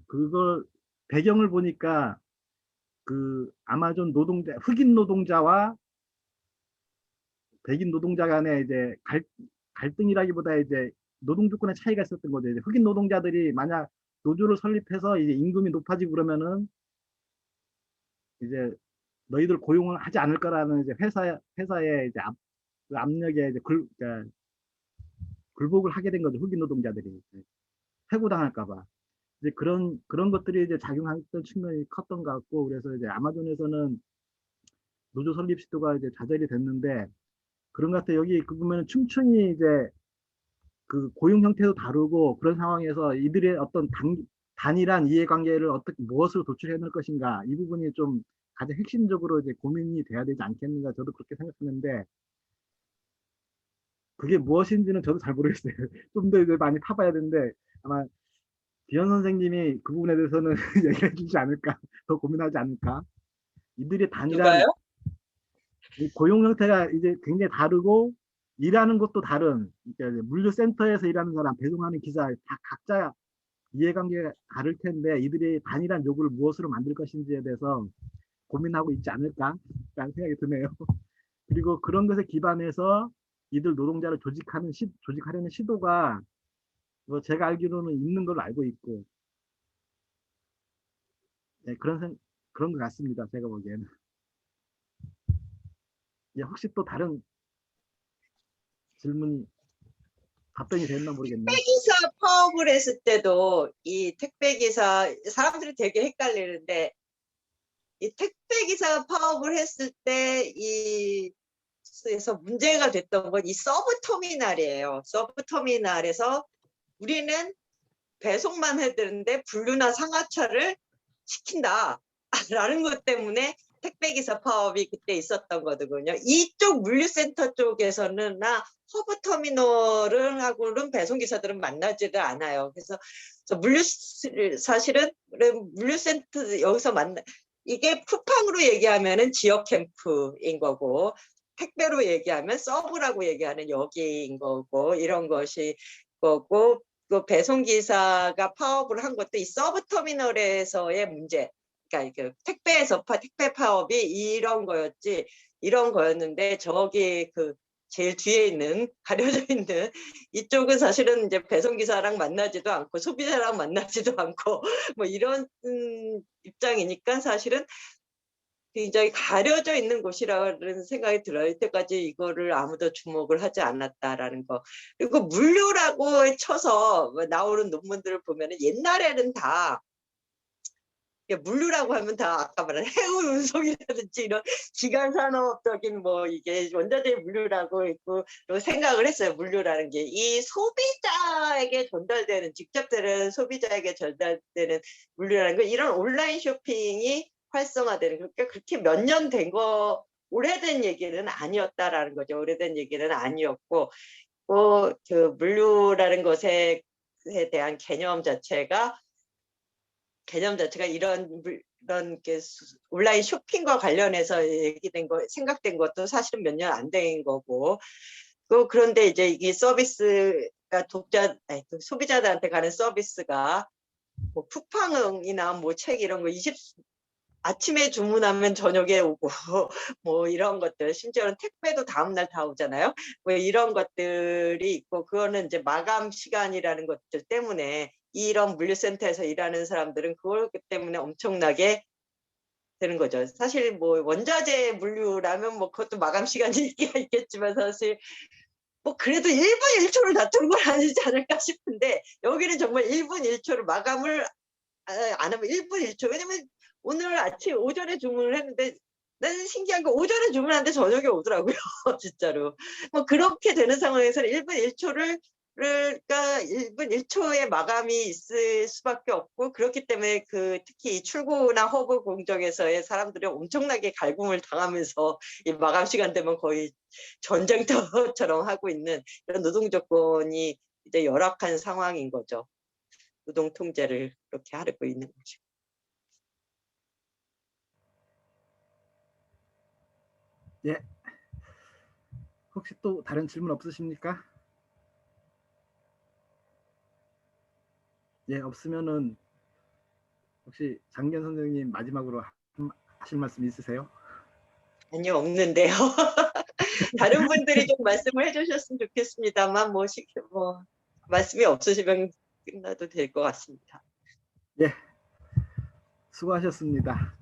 그걸 배경을 보니까, 그 아마존 흑인 노동자와 백인 노동자 간에 이제 갈등이라기보다 이제 노동 조건의 차이가 있었던 거죠. 이제 흑인 노동자들이 만약 노조를 설립해서 이제 임금이 높아지고 그러면은 이제 너희들 고용을 하지 않을 거라는 이제 회사의 이제 그 압력에 이제 그러니까 굴복을 하게 된 거죠. 흑인 노동자들이 해고당할까 봐. 이제 그런 것들이 이제 작용했던 측면이 컸던 것 같고, 그래서 이제 아마존에서는 노조 설립 시도가 이제 좌절이 됐는데, 그런 것 같아요. 여기 그 보면은 층층이 이제 그 고용 형태도 다르고, 그런 상황에서 이들의 어떤 단일한 이해관계를 어떻게 무엇으로 도출해 놓을 것인가, 이 부분이 좀 가장 핵심적으로 이제 고민이 돼야 되지 않겠는가, 저도 그렇게 생각하는데, 그게 무엇인지는 저도 잘 모르겠어요. 좀 더 이제 많이 타봐야 되는데, 아마 비현 선생님이 그 부분에 대해서는 얘기해 주지 않을까, 더 고민하지 않을까. 이들의 단일한 누가요? 이 고용 형태가 이제 굉장히 다르고, 일하는 곳도 다른, 그러니까 물류센터에서 일하는 사람, 배송하는 기사, 다 각자 이해관계가 다를 텐데, 이들이 단일한 요구를 무엇으로 만들 것인지에 대해서 고민하고 있지 않을까라는 생각이 드네요. 그리고 그런 것에 기반해서 이들 노동자를 조직하려는 시도가, 뭐 제가 알기로는 있는 걸로 알고 있고, 네, 그런 것 같습니다. 제가 보기에는. 예, 혹시 또 다른 질문이 답변이 됐나 모르겠네요. 택배기사 파업을 했을 때도 이 택배기사 사람들이 되게 헷갈리는데, 이 택배기사 파업을 했을 때 에서 문제가 됐던 건 이 서브 터미널이에요. 서브 터미널에서 우리는 배송만 해드는데 분류나 상하차를 시킨다라는 것 때문에 택배기사 파업이 그때 있었던 거거든요. 이쪽 물류센터 쪽에서는 허브 터미널을 하고는 배송기사들은 만나지를 않아요. 그래서 사실은 물류센터 여기서 이게 쿠팡으로 얘기하면은 지역 캠프인 거고, 택배로 얘기하면 서브라고 얘기하는 여기인 거고, 이런 것이 거고, 그 배송기사가 파업을 한 것도 이 서브터미널에서의 문제, 그러니까 그 택배에서 택배 파업이 이런 거였는데 저기 그 제일 뒤에 있는 가려져 있는 이쪽은 사실은 이제 배송기사랑 만나지도 않고 소비자랑 만나지도 않고 뭐 이런 입장이니까 사실은 굉장히 가려져 있는 곳이라는 생각이 들어요. 이때까지 이거를 아무도 주목을 하지 않았다라는 거. 그리고 물류라고 쳐서 나오는 논문들을 보면 옛날에는 다 물류라고 하면 다 아까 말한 해운 운송이라든지 이런 기간 산업적인 뭐 이게 원자재 물류라고 있고 생각을 했어요. 물류라는 게 이 소비자에게 전달되는 직접 되는 소비자에게 전달되는 물류라는 거 이런 온라인 쇼핑이 활성화되는 그렇게 몇 년 된 거 오래된 얘기는 아니었다라는 거죠. 오래된 얘기는 아니었고 그 물류라는 것에 대한 개념 자체가 이런 게 온라인 쇼핑과 관련해서 얘기된 거 생각된 것도 사실은 몇 년 안 된 거고 그런데 이제 이게 서비스가 소비자들한테 가는 서비스가 뭐 쿠팡이나 뭐 책 이런 거 아침에 주문하면 저녁에 오고 뭐 이런 것들 심지어는 택배도 다음날 다 오잖아요. 뭐 이런 것들이 있고 그거는 이제 마감 시간이라는 것들 때문에 이런 물류센터에서 일하는 사람들은 그걸 때문에 엄청나게 되는 거죠. 사실 뭐 원자재 물류라면 뭐 그것도 마감 시간이 있겠지만 사실 뭐 그래도 1분 1초를 다투는 건 아니지 않을까 싶은데 여기는 정말 1분 1초를 마감을 안 하면 1분 1초. 왜냐면 오늘 아침 오전에 주문을 했는데 나는 신기한 거 오전에 주문하는데 저녁에 오더라고요. 진짜로. 뭐 그렇게 되는 상황에서는 1분 1초를 그러니까 1분 1초의 마감이 있을 수밖에 없고 그렇기 때문에 특히 출구나 허브 공정에서의 사람들이 엄청나게 갈굼을 당하면서 이 마감 시간 되면 거의 전쟁터처럼 하고 있는 이런 노동 조건이 이제 열악한 상황인 거죠. 노동 통제를 그렇게 하고 있는 거죠. 예. 혹시 또 다른 질문 없으십니까? 예, 없으면은 혹시 장gen 선생님 마지막으로 하실 말씀 있으세요? 아니요, 없는데요. 다른 분들이 좀 말씀을 해주셨으면 좋겠습니다만 뭐 말씀이 없으시면 끝나도 될 것 같습니다. 예, 수고하셨습니다.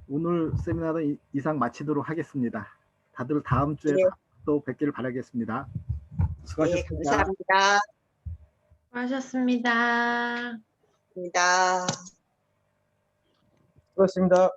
오늘 세미나는 이상 마치도록 하겠습니다. 다들 다음 주에 네. 또 뵙기를 바라겠습니다. 네, 수고하셨습니다. 감사합니다. 수고하셨습니다. 감사합니다. 수고하셨습니다.